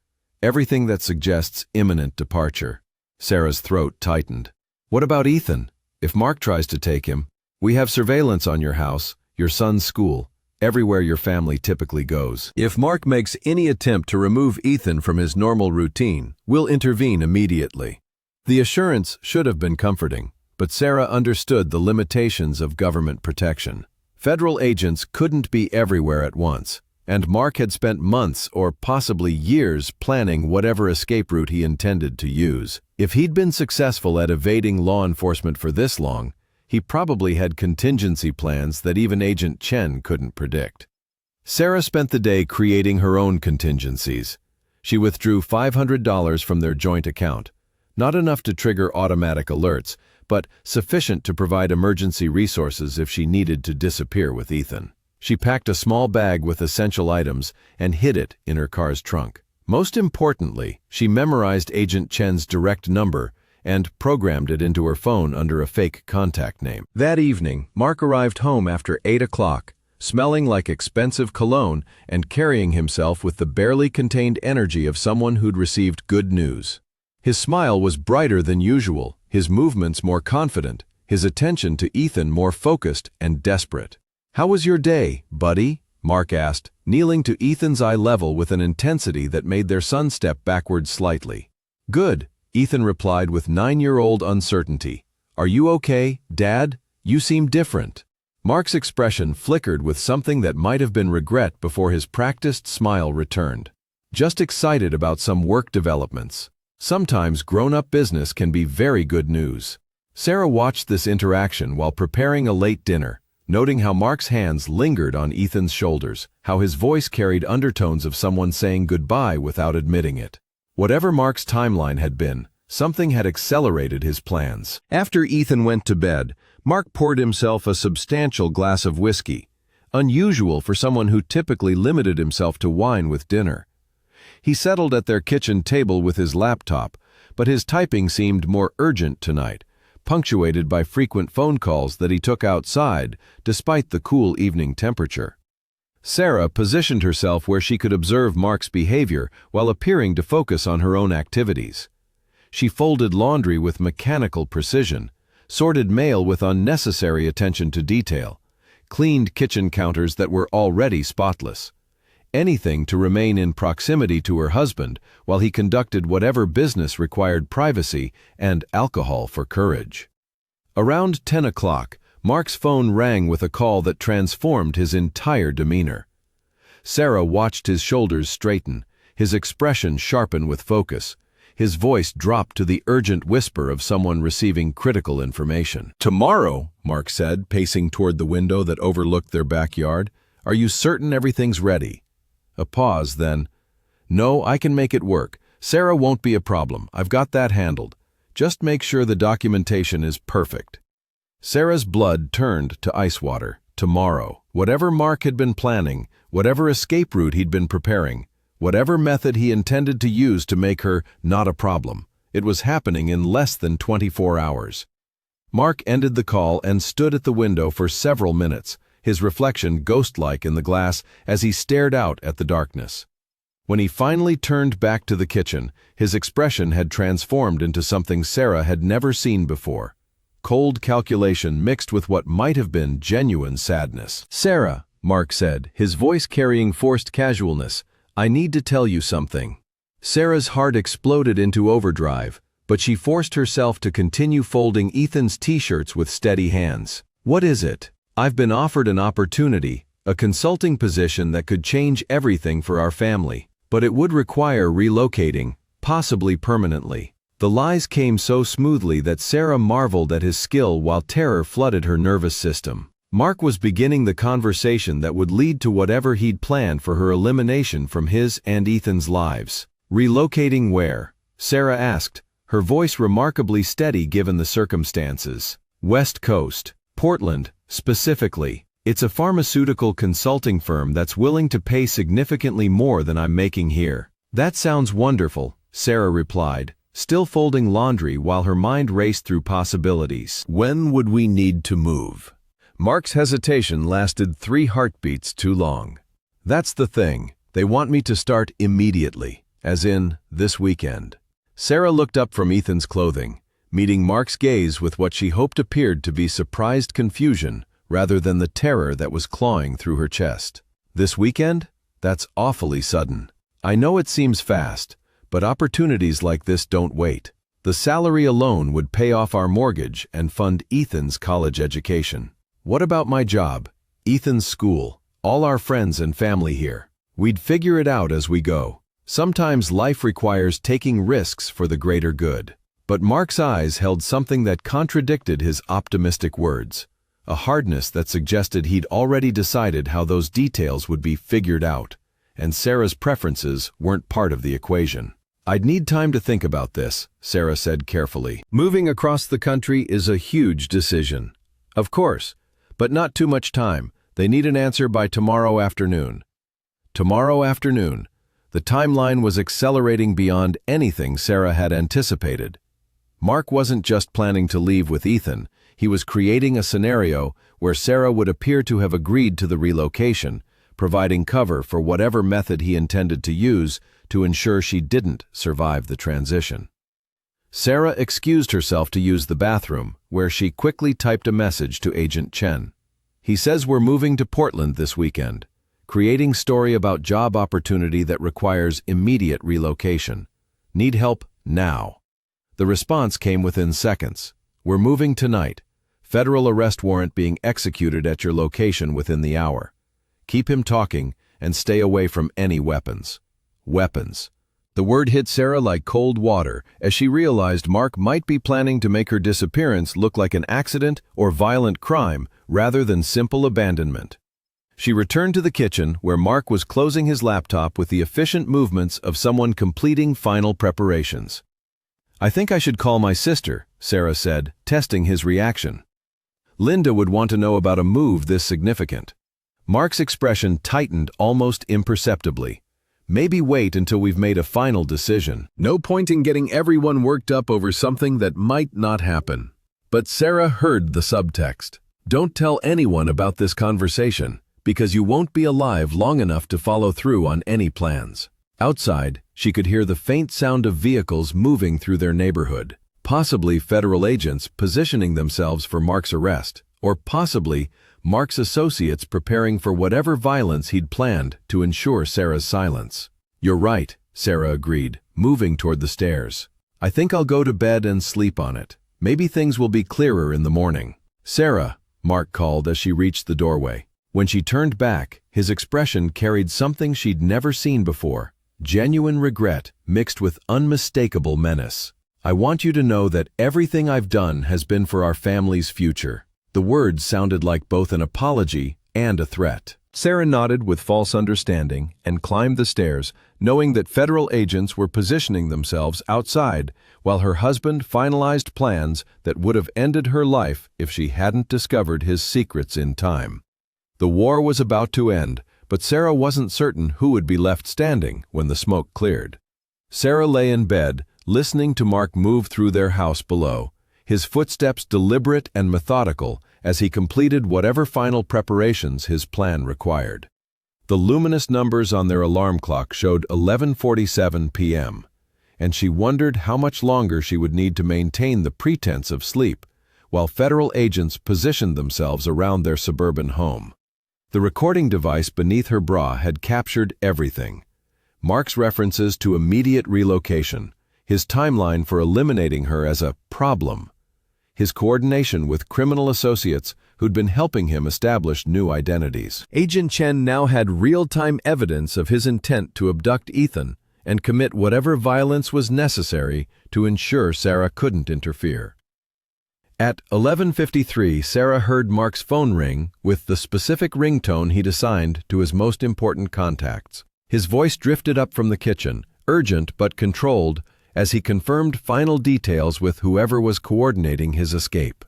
everything that suggests imminent departure." Sarah's throat tightened. "What about Ethan? If Mark tries to take him, we have surveillance on your house, your son's school, everywhere your family typically goes. If Mark makes any attempt to remove Ethan from his normal routine, we'll intervene immediately." The assurance should have been comforting, but Sarah understood the limitations of government protection. Federal agents couldn't be everywhere at once, and Mark had spent months or possibly years planning whatever escape route he intended to use. If he'd been successful at evading law enforcement for this long, he probably had contingency plans that even Agent Chen couldn't predict. Sarah spent the day creating her own contingencies. She withdrew $500 from their joint account, not enough to trigger automatic alerts, but sufficient to provide emergency resources if she needed to disappear with Ethan. She packed a small bag with essential items and hid it in her car's trunk. Most importantly, she memorized Agent Chen's direct number and programmed it into her phone under a fake contact name. That evening, Mark arrived home after 8 o'clock, smelling like expensive cologne and carrying himself with the barely contained energy of someone who'd received good news. His smile was brighter than usual, his movements more confident, his attention to Ethan more focused and desperate. "How was your day, buddy?" Mark asked, kneeling to Ethan's eye level with an intensity that made their son step backward slightly. "Good," Ethan replied with 9-year-old uncertainty. "Are you okay, Dad? You seem different." Mark's expression flickered with something that might have been regret before his practiced smile returned. "Just excited about some work developments. Sometimes grown-up business can be very good news." Sarah watched this interaction while preparing a late dinner, noting how Mark's hands lingered on Ethan's shoulders, how his voice carried undertones of someone saying goodbye without admitting it. Whatever Mark's timeline had been, something had accelerated his plans. After Ethan went to bed, Mark poured himself a substantial glass of whiskey, unusual for someone who typically limited himself to wine with dinner. He settled at their kitchen table with his laptop, but his typing seemed more urgent tonight, punctuated by frequent phone calls that he took outside, despite the cool evening temperature. Sarah positioned herself where she could observe Mark's behavior while appearing to focus on her own activities. She folded laundry with mechanical precision, sorted mail with unnecessary attention to detail, cleaned kitchen counters that were already spotless. Anything to remain in proximity to her husband while he conducted whatever business required privacy and alcohol for courage. Around 10 o'clock, Mark's phone rang with a call that transformed his entire demeanor. Sarah watched his shoulders straighten, his expression sharpen with focus. His voice dropped to the urgent whisper of someone receiving critical information. "Tomorrow," Mark said, pacing toward the window that overlooked their backyard. "Are you certain everything's ready?" A pause, then, "No, I can make it work. Sarah won't be a problem. I've got that handled. Just make sure the documentation is perfect." Sarah's blood turned to ice water. Tomorrow. Whatever Mark had been planning, whatever escape route he'd been preparing, whatever method he intended to use to make her not a problem, It was happening in less than 24 hours. Mark ended the call and stood at the window for several minutes, his reflection ghost-like in the glass as he stared out at the darkness. When he finally turned back to the kitchen, his expression had transformed into something Sarah had never seen before. Cold calculation mixed with what might have been genuine sadness. "Sarah," Mark said, his voice carrying forced casualness, "I need to tell you something." Sarah's heart exploded into overdrive, but she forced herself to continue folding Ethan's t-shirts with steady hands. "What is it?" "I've been offered an opportunity, a consulting position that could change everything for our family, but it would require relocating, possibly permanently." The lies came so smoothly that Sarah marveled at his skill while terror flooded her nervous system. Mark was beginning the conversation that would lead to whatever he'd planned for her elimination from his and Ethan's lives. "Relocating where?" Sarah asked, her voice remarkably steady given the circumstances. "West Coast, Portland, specifically. It's a pharmaceutical consulting firm that's willing to pay significantly more than I'm making here." "That sounds wonderful," Sarah replied, still folding laundry while her mind raced through possibilities. "When would we need to move?" Mark's hesitation lasted 3 heartbeats too long. "That's the thing. They want me to start immediately, as in this weekend." Sarah looked up from Ethan's clothing, meeting Mark's gaze with what she hoped appeared to be surprised confusion rather than the terror that was clawing through her chest. "This weekend? That's awfully sudden. I know it seems fast, but opportunities like this don't wait. The salary alone would pay off our mortgage and fund Ethan's college education. What about my job, Ethan's school, all our friends and family here? We'd figure it out as we go. Sometimes life requires taking risks for the greater good." But Mark's eyes held something that contradicted his optimistic words, a hardness that suggested he'd already decided how those details would be figured out, and Sarah's preferences weren't part of the equation. "I'd need time to think about this," Sarah said carefully. "Moving across the country is a huge decision." "Of course, but not too much time. They need an answer by tomorrow afternoon." Tomorrow afternoon. The timeline was accelerating beyond anything Sarah had anticipated. Mark wasn't just planning to leave with Ethan, he was creating a scenario where Sarah would appear to have agreed to the relocation, providing cover for whatever method he intended to use to ensure she didn't survive the transition. Sarah excused herself to use the bathroom, where she quickly typed a message to Agent Chen. "He says we're moving to Portland this weekend. Creating story about job opportunity that requires immediate relocation. Need help now." The response came within seconds. "We're moving tonight. Federal arrest warrant being executed at your location within the hour. Keep him talking and stay away from any weapons." Weapons. The word hit Sarah like cold water as she realized Mark might be planning to make her disappearance look like an accident or violent crime rather than simple abandonment. She returned to the kitchen where Mark was closing his laptop with the efficient movements of someone completing final preparations. "I think I should call my sister," Sarah said, testing his reaction. "Linda would want to know about a move this significant." Mark's expression tightened almost imperceptibly. "Maybe wait until we've made a final decision. No point in getting everyone worked up over something that might not happen." But Sarah heard the subtext. "Don't tell anyone about this conversation, because you won't be alive long enough to follow through on any plans." Outside, she could hear the faint sound of vehicles moving through their neighborhood. Possibly federal agents positioning themselves for Mark's arrest, or possibly Mark's associates preparing for whatever violence he'd planned to ensure Sarah's silence. "You're right," Sarah agreed, moving toward the stairs. "I think I'll go to bed and sleep on it. Maybe things will be clearer in the morning." "Sarah," Mark called as she reached the doorway. When she turned back, his expression carried something she'd never seen before. Genuine regret mixed with unmistakable menace. "I want you to know that everything I've done has been for our family's future." The words sounded like both an apology and a threat. Sarah nodded with false understanding and climbed the stairs, knowing that federal agents were positioning themselves outside while her husband finalized plans that would have ended her life if she hadn't discovered his secrets in time. The war was about to end, but Sarah wasn't certain who would be left standing when the smoke cleared. Sarah lay in bed, listening to Mark move through their house below, his footsteps deliberate and methodical as he completed whatever final preparations his plan required. The luminous numbers on their alarm clock showed 11:47 p.m., and she wondered how much longer she would need to maintain the pretense of sleep, while federal agents positioned themselves around their suburban home. The recording device beneath her bra had captured everything. Mark's references to immediate relocation, his timeline for eliminating her as a problem, his coordination with criminal associates who'd been helping him establish new identities. Agent Chen now had real-time evidence of his intent to abduct Ethan and commit whatever violence was necessary to ensure Sarah couldn't interfere. At 11:53, Sarah heard Mark's phone ring with the specific ringtone he'd assigned to his most important contacts. His voice drifted up from the kitchen, urgent but controlled, as he confirmed final details with whoever was coordinating his escape.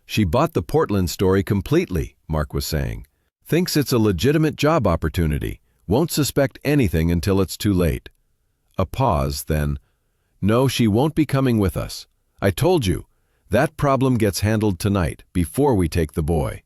"She bought the Portland story completely," Mark was saying. "Thinks it's a legitimate job opportunity. Won't suspect anything until it's too late." A pause, then, "No, she won't be coming with us. I told you, that problem gets handled tonight, before we take the boy."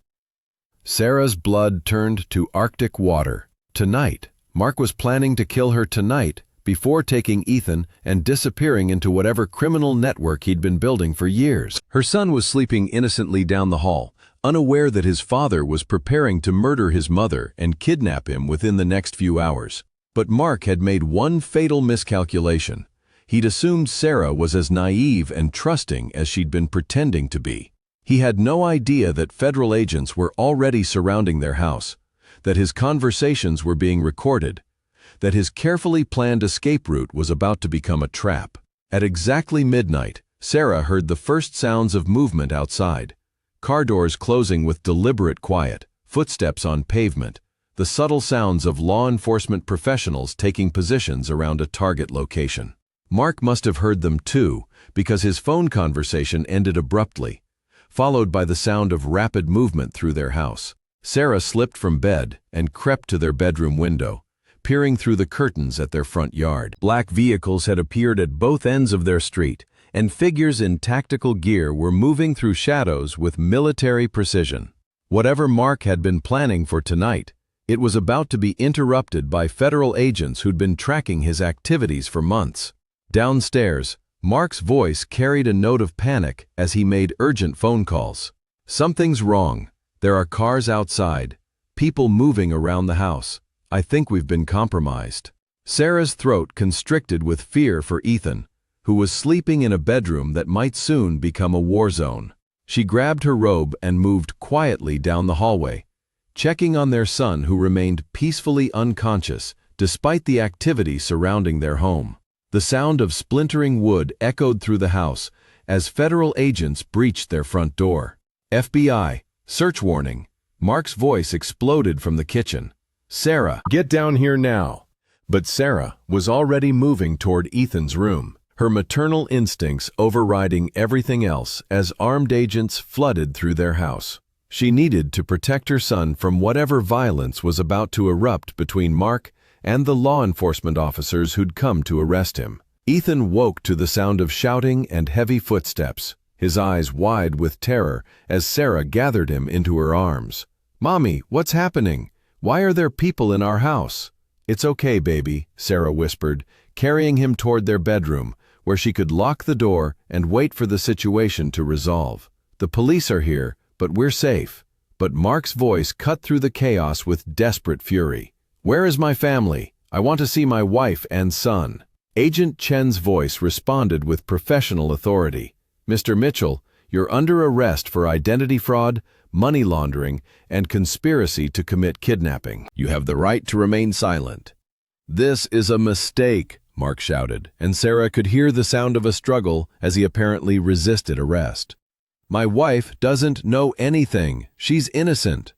Sarah's blood turned to Arctic water. Tonight. Mark was planning to kill her tonight, before taking Ethan and disappearing into whatever criminal network he'd been building for years. Her son was sleeping innocently down the hall, unaware that his father was preparing to murder his mother and kidnap him within the next few hours. But Mark had made one fatal miscalculation. He'd assumed Sarah was as naive and trusting as she'd been pretending to be. He had no idea that federal agents were already surrounding their house, that his conversations were being recorded, that his carefully planned escape route was about to become a trap. At exactly midnight, Sarah heard the first sounds of movement outside. Car doors closing with deliberate quiet, footsteps on pavement, the subtle sounds of law enforcement professionals taking positions around a target location. Mark must have heard them too, because his phone conversation ended abruptly, followed by the sound of rapid movement through their house. Sarah slipped from bed and crept to their bedroom window, peering through the curtains at their front yard. Black vehicles had appeared at both ends of their street, and figures in tactical gear were moving through shadows with military precision. Whatever Mark had been planning for tonight, it was about to be interrupted by federal agents who'd been tracking his activities for months. Downstairs, Mark's voice carried a note of panic as he made urgent phone calls. "Something's wrong. There are cars outside, people moving around the house. I think we've been compromised." Sarah's throat constricted with fear for Ethan, who was sleeping in a bedroom that might soon become a war zone. She grabbed her robe and moved quietly down the hallway, checking on their son who remained peacefully unconscious despite the activity surrounding their home. The sound of splintering wood echoed through the house as federal agents breached their front door. "FBI, search warning." Mark's voice exploded from the kitchen. "Sarah, get down here now." But Sarah was already moving toward Ethan's room, her maternal instincts overriding everything else as armed agents flooded through their house. She needed to protect her son from whatever violence was about to erupt between Mark and the law enforcement officers who'd come to arrest him. Ethan woke to the sound of shouting and heavy footsteps, his eyes wide with terror as Sarah gathered him into her arms. "Mommy, what's happening? Why are there people in our house?" "It's okay, baby," Sarah whispered, carrying him toward their bedroom, where she could lock the door and wait for the situation to resolve. "The police are here, but we're safe." But Mark's voice cut through the chaos with desperate fury. "Where is my family? I want to see my wife and son." Agent Chen's voice responded with professional authority. "Mr. Mitchell, you're under arrest for identity fraud, money laundering, and conspiracy to commit kidnapping. You have the right to remain silent." "This is a mistake," Mark shouted, and Sarah could hear the sound of a struggle as he apparently resisted arrest. "My wife doesn't know anything. She's innocent."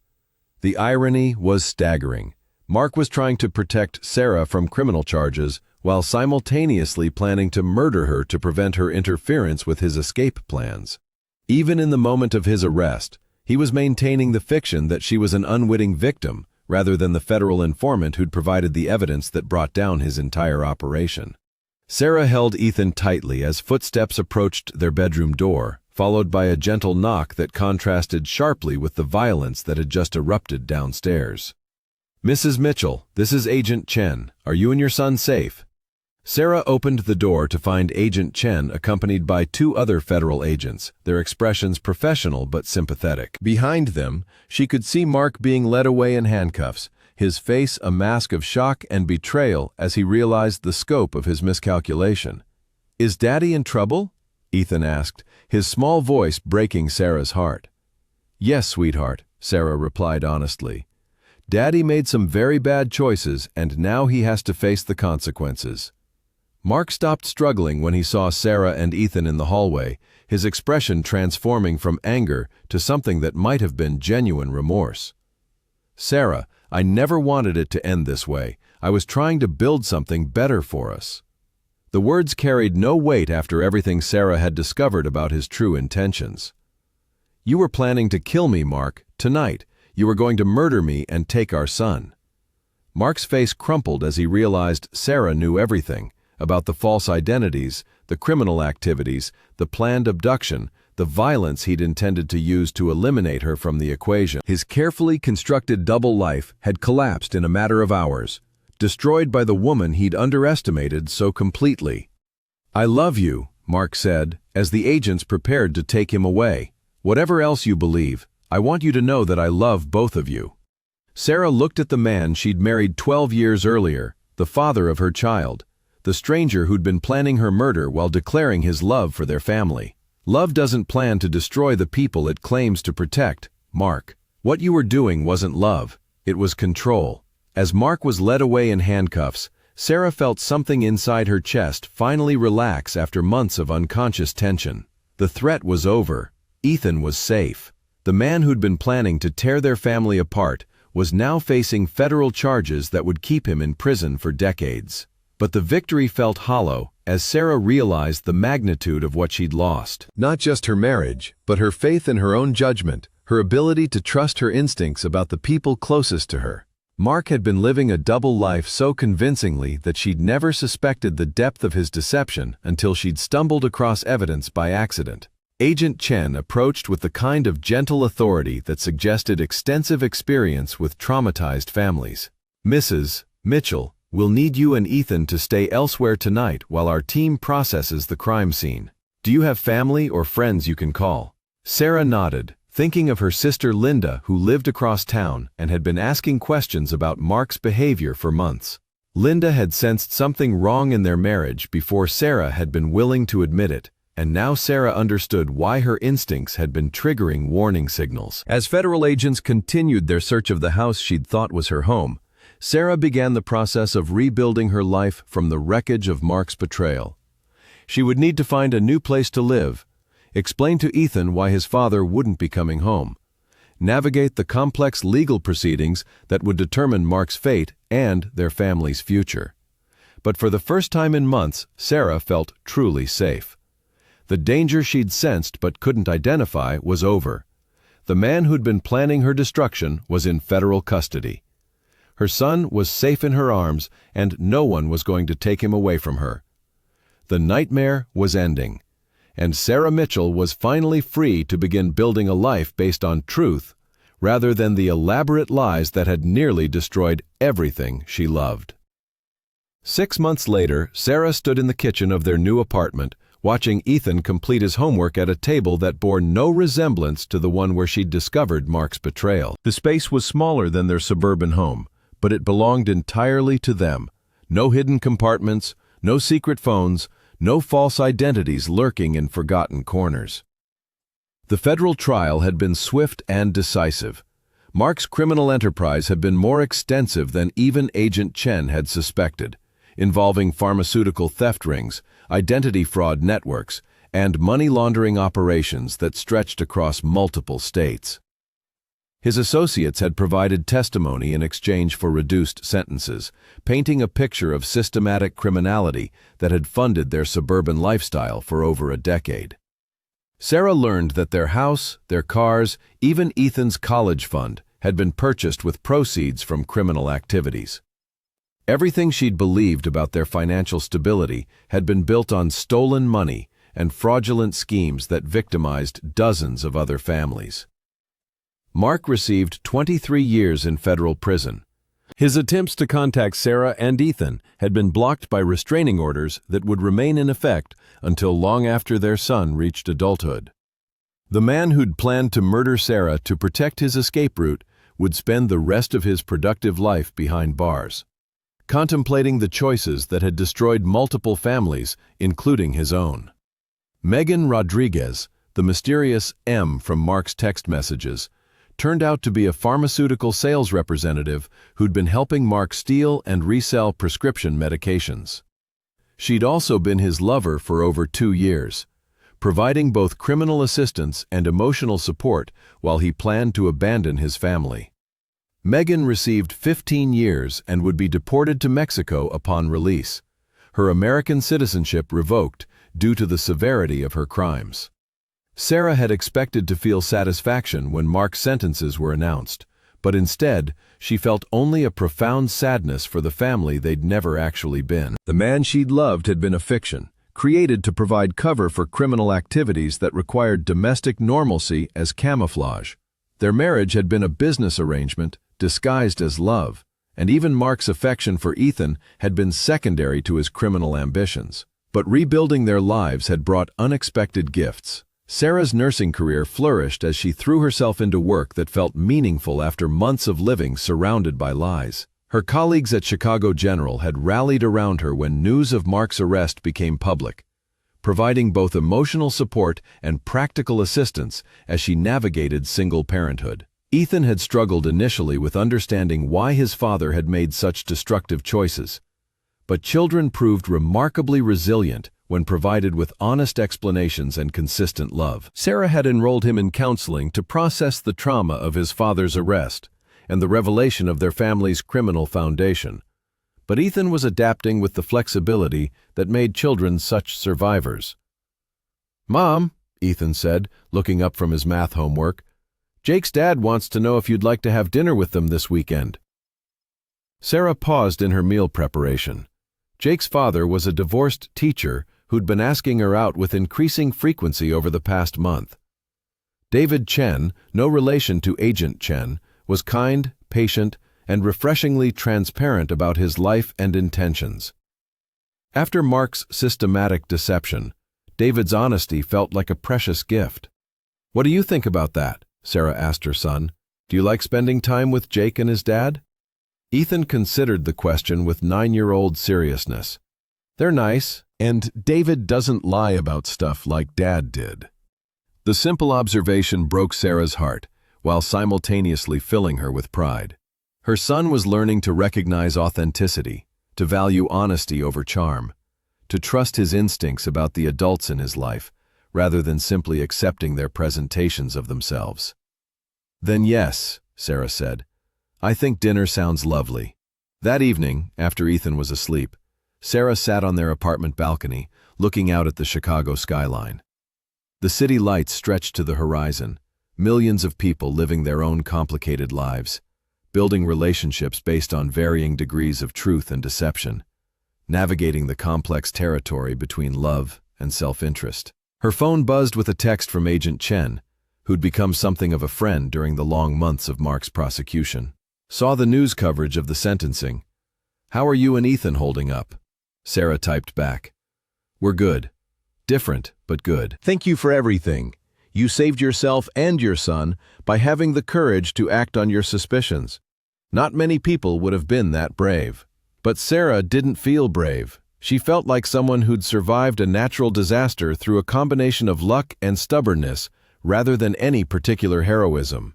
The irony was staggering. Mark was trying to protect Sarah from criminal charges while simultaneously planning to murder her to prevent her interference with his escape plans. Even in the moment of his arrest, he was maintaining the fiction that she was an unwitting victim rather than the federal informant who'd provided the evidence that brought down his entire operation. Sarah held Ethan tightly as footsteps approached their bedroom door, followed by a gentle knock that contrasted sharply with the violence that had just erupted downstairs. "Mrs. Mitchell, this is Agent Chen. Are you and your son safe?" Sarah opened the door to find Agent Chen accompanied by two other federal agents, their expressions professional but sympathetic. Behind them, she could see Mark being led away in handcuffs, his face a mask of shock and betrayal as he realized the scope of his miscalculation. "Is Daddy in trouble?" Ethan asked, his small voice breaking Sarah's heart. "Yes, sweetheart," Sarah replied honestly. "Daddy made some very bad choices, and now he has to face the consequences." Mark stopped struggling when he saw Sarah and Ethan in the hallway, his expression transforming from anger to something that might have been genuine remorse. "Sarah, I never wanted it to end this way. I was trying to build something better for us." The words carried no weight after everything Sarah had discovered about his true intentions. "You were planning to kill me, Mark, tonight. You were going to murder me and take our son." Mark's face crumpled as he realized Sarah knew everything about the false identities, the criminal activities, the planned abduction, the violence he'd intended to use to eliminate her from the equation. His carefully constructed double life had collapsed in a matter of hours, destroyed by the woman he'd underestimated so completely. "I love you," Mark said, as the agents prepared to take him away. "Whatever else you believe, I want you to know that I love both of you." Sarah looked at the man she'd married 12 years earlier, the father of her child, the stranger who'd been planning her murder while declaring his love for their family. "Love doesn't plan to destroy the people it claims to protect, Mark. What you were doing wasn't love, it was control." As Mark was led away in handcuffs, Sarah felt something inside her chest finally relax after months of unconscious tension. The threat was over. Ethan was safe. The man who'd been planning to tear their family apart was now facing federal charges that would keep him in prison for decades. But the victory felt hollow as Sarah realized the magnitude of what she'd lost. Not just her marriage, but her faith in her own judgment, her ability to trust her instincts about the people closest to her. Mark had been living a double life so convincingly that she'd never suspected the depth of his deception until she'd stumbled across evidence by accident. Agent Chen approached with the kind of gentle authority that suggested extensive experience with traumatized families. "Mrs. Mitchell, we'll need you and Ethan to stay elsewhere tonight while our team processes the crime scene. Do you have family or friends you can call?" Sarah nodded, thinking of her sister Linda, who lived across town and had been asking questions about Mark's behavior for months. Linda had sensed something wrong in their marriage before Sarah had been willing to admit it, and now Sarah understood why her instincts had been triggering warning signals. As federal agents continued their search of the house she'd thought was her home, Sarah began the process of rebuilding her life from the wreckage of Mark's betrayal. She would need to find a new place to live, explain to Ethan why his father wouldn't be coming home, navigate the complex legal proceedings that would determine Mark's fate and their family's future. But for the first time in months, Sarah felt truly safe. The danger she'd sensed but couldn't identify was over. The man who'd been planning her destruction was in federal custody. Her son was safe in her arms, and no one was going to take him away from her. The nightmare was ending, and Sarah Mitchell was finally free to begin building a life based on truth, rather than the elaborate lies that had nearly destroyed everything she loved. 6 months later, Sarah stood in the kitchen of their new apartment, watching Ethan complete his homework at a table that bore no resemblance to the one where she'd discovered Mark's betrayal. The space was smaller than their suburban home, but it belonged entirely to them. No hidden compartments, no secret phones, no false identities lurking in forgotten corners. The federal trial had been swift and decisive. Mark's criminal enterprise had been more extensive than even Agent Chen had suspected, involving pharmaceutical theft rings, identity fraud networks, and money laundering operations that stretched across multiple states. His associates had provided testimony in exchange for reduced sentences, painting a picture of systematic criminality that had funded their suburban lifestyle for over a decade. Sarah learned that their house, their cars, even Ethan's college fund had been purchased with proceeds from criminal activities. Everything she'd believed about their financial stability had been built on stolen money and fraudulent schemes that victimized dozens of other families. Mark received 23 years in federal prison. His attempts to contact Sarah and Ethan had been blocked by restraining orders that would remain in effect until long after their son reached adulthood. The man who'd planned to murder Sarah to protect his escape route would spend the rest of his productive life behind bars, contemplating the choices that had destroyed multiple families, including his own. Megan Rodriguez, the mysterious M from Mark's text messages, turned out to be a pharmaceutical sales representative who'd been helping Mark steal and resell prescription medications. She'd also been his lover for over 2 years, providing both criminal assistance and emotional support while he planned to abandon his family. Megan received 15 years and would be deported to Mexico upon release, her American citizenship revoked due to the severity of her crimes. Sarah had expected to feel satisfaction when Mark's sentences were announced, but instead, she felt only a profound sadness for the family they'd never actually been. The man she'd loved had been a fiction, created to provide cover for criminal activities that required domestic normalcy as camouflage. Their marriage had been a business arrangement disguised as love, and even Mark's affection for Ethan had been secondary to his criminal ambitions. But rebuilding their lives had brought unexpected gifts. Sarah's nursing career flourished as she threw herself into work that felt meaningful after months of living surrounded by lies. Her colleagues at Chicago General had rallied around her when news of Mark's arrest became public, providing both emotional support and practical assistance as she navigated single parenthood. Ethan had struggled initially with understanding why his father had made such destructive choices, but children proved remarkably resilient when provided with honest explanations and consistent love. Sarah had enrolled him in counseling to process the trauma of his father's arrest and the revelation of their family's criminal foundation. But Ethan was adapting with the flexibility that made children such survivors. "Mom," Ethan said, looking up from his math homework, "Jake's dad wants to know if you'd like to have dinner with them this weekend." Sarah paused in her meal preparation. Jake's father was a divorced teacher who'd been asking her out with increasing frequency over the past month. David Chen, no relation to Agent Chen, was kind, patient, and refreshingly transparent about his life and intentions. After Mark's systematic deception, David's honesty felt like a precious gift. "What do you think about that?" Sarah asked her son. "Do you like spending time with Jake and his dad?" Ethan considered the question with 9-year-old seriousness. "They're nice, and David doesn't lie about stuff like Dad did." The simple observation broke Sarah's heart, while simultaneously filling her with pride. Her son was learning to recognize authenticity, to value honesty over charm, to trust his instincts about the adults in his life, rather than simply accepting their presentations of themselves. "Then yes," Sarah said, "I think dinner sounds lovely." That evening, after Ethan was asleep, Sarah sat on their apartment balcony, looking out at the Chicago skyline. The city lights stretched to the horizon, millions of people living their own complicated lives, building relationships based on varying degrees of truth and deception, navigating the complex territory between love and self-interest. Her phone buzzed with a text from Agent Chen, who'd become something of a friend during the long months of Mark's prosecution. "Saw the news coverage of the sentencing. How are you and Ethan holding up?" Sarah typed back. "We're good. Different, but good. Thank you for everything. You saved yourself and your son by having the courage to act on your suspicions. Not many people would have been that brave." But Sarah didn't feel brave. She felt like someone who'd survived a natural disaster through a combination of luck and stubbornness rather than any particular heroism.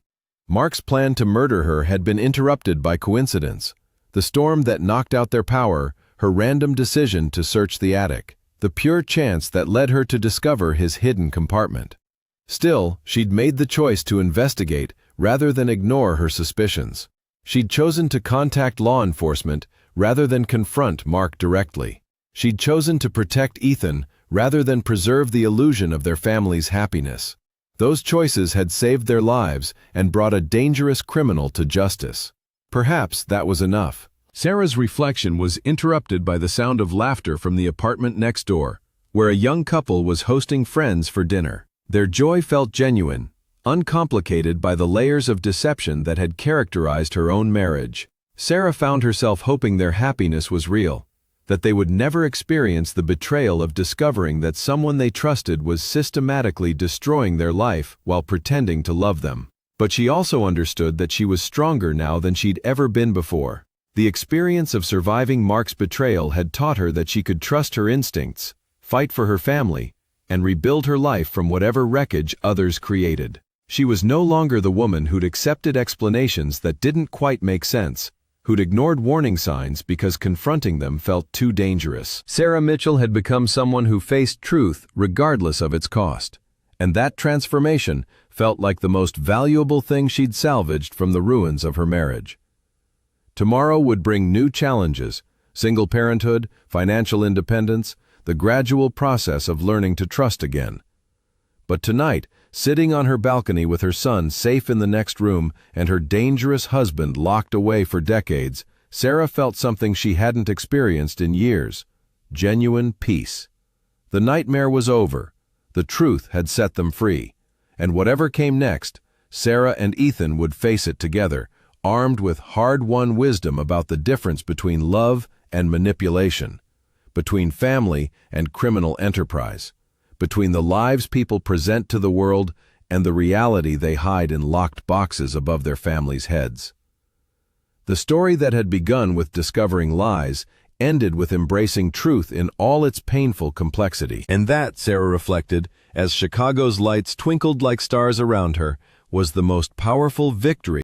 Mark's plan to murder her had been interrupted by coincidence. The storm that knocked out their power, her random decision to search the attic, the pure chance that led her to discover his hidden compartment. Still, she'd made the choice to investigate rather than ignore her suspicions. She'd chosen to contact law enforcement rather than confront Mark directly. She'd chosen to protect Ethan rather than preserve the illusion of their family's happiness. Those choices had saved their lives and brought a dangerous criminal to justice. Perhaps that was enough. Sarah's reflection was interrupted by the sound of laughter from the apartment next door, where a young couple was hosting friends for dinner. Their joy felt genuine, uncomplicated by the layers of deception that had characterized her own marriage. Sarah found herself hoping their happiness was real, that they would never experience the betrayal of discovering that someone they trusted was systematically destroying their life while pretending to love them. But she also understood that she was stronger now than she'd ever been before. The experience of surviving Mark's betrayal had taught her that she could trust her instincts, fight for her family, and rebuild her life from whatever wreckage others created. She was no longer the woman who'd accepted explanations that didn't quite make sense, who'd ignored warning signs because confronting them felt too dangerous. Sarah Mitchell had become someone who faced truth regardless of its cost, and that transformation felt like the most valuable thing she'd salvaged from the ruins of her marriage. Tomorrow would bring new challenges: single parenthood, financial independence, the gradual process of learning to trust again. But tonight, sitting on her balcony with her son safe in the next room and her dangerous husband locked away for decades, Sarah felt something she hadn't experienced in years: genuine peace. The nightmare was over. The truth had set them free. And whatever came next, Sarah and Ethan would face it together, armed with hard-won wisdom about the difference between love and manipulation, between family and criminal enterprise, between the lives people present to the world and the reality they hide in locked boxes above their families' heads. The story that had begun with discovering lies ended with embracing truth in all its painful complexity. And that, Sarah reflected, as Chicago's lights twinkled like stars around her, was the most powerful victory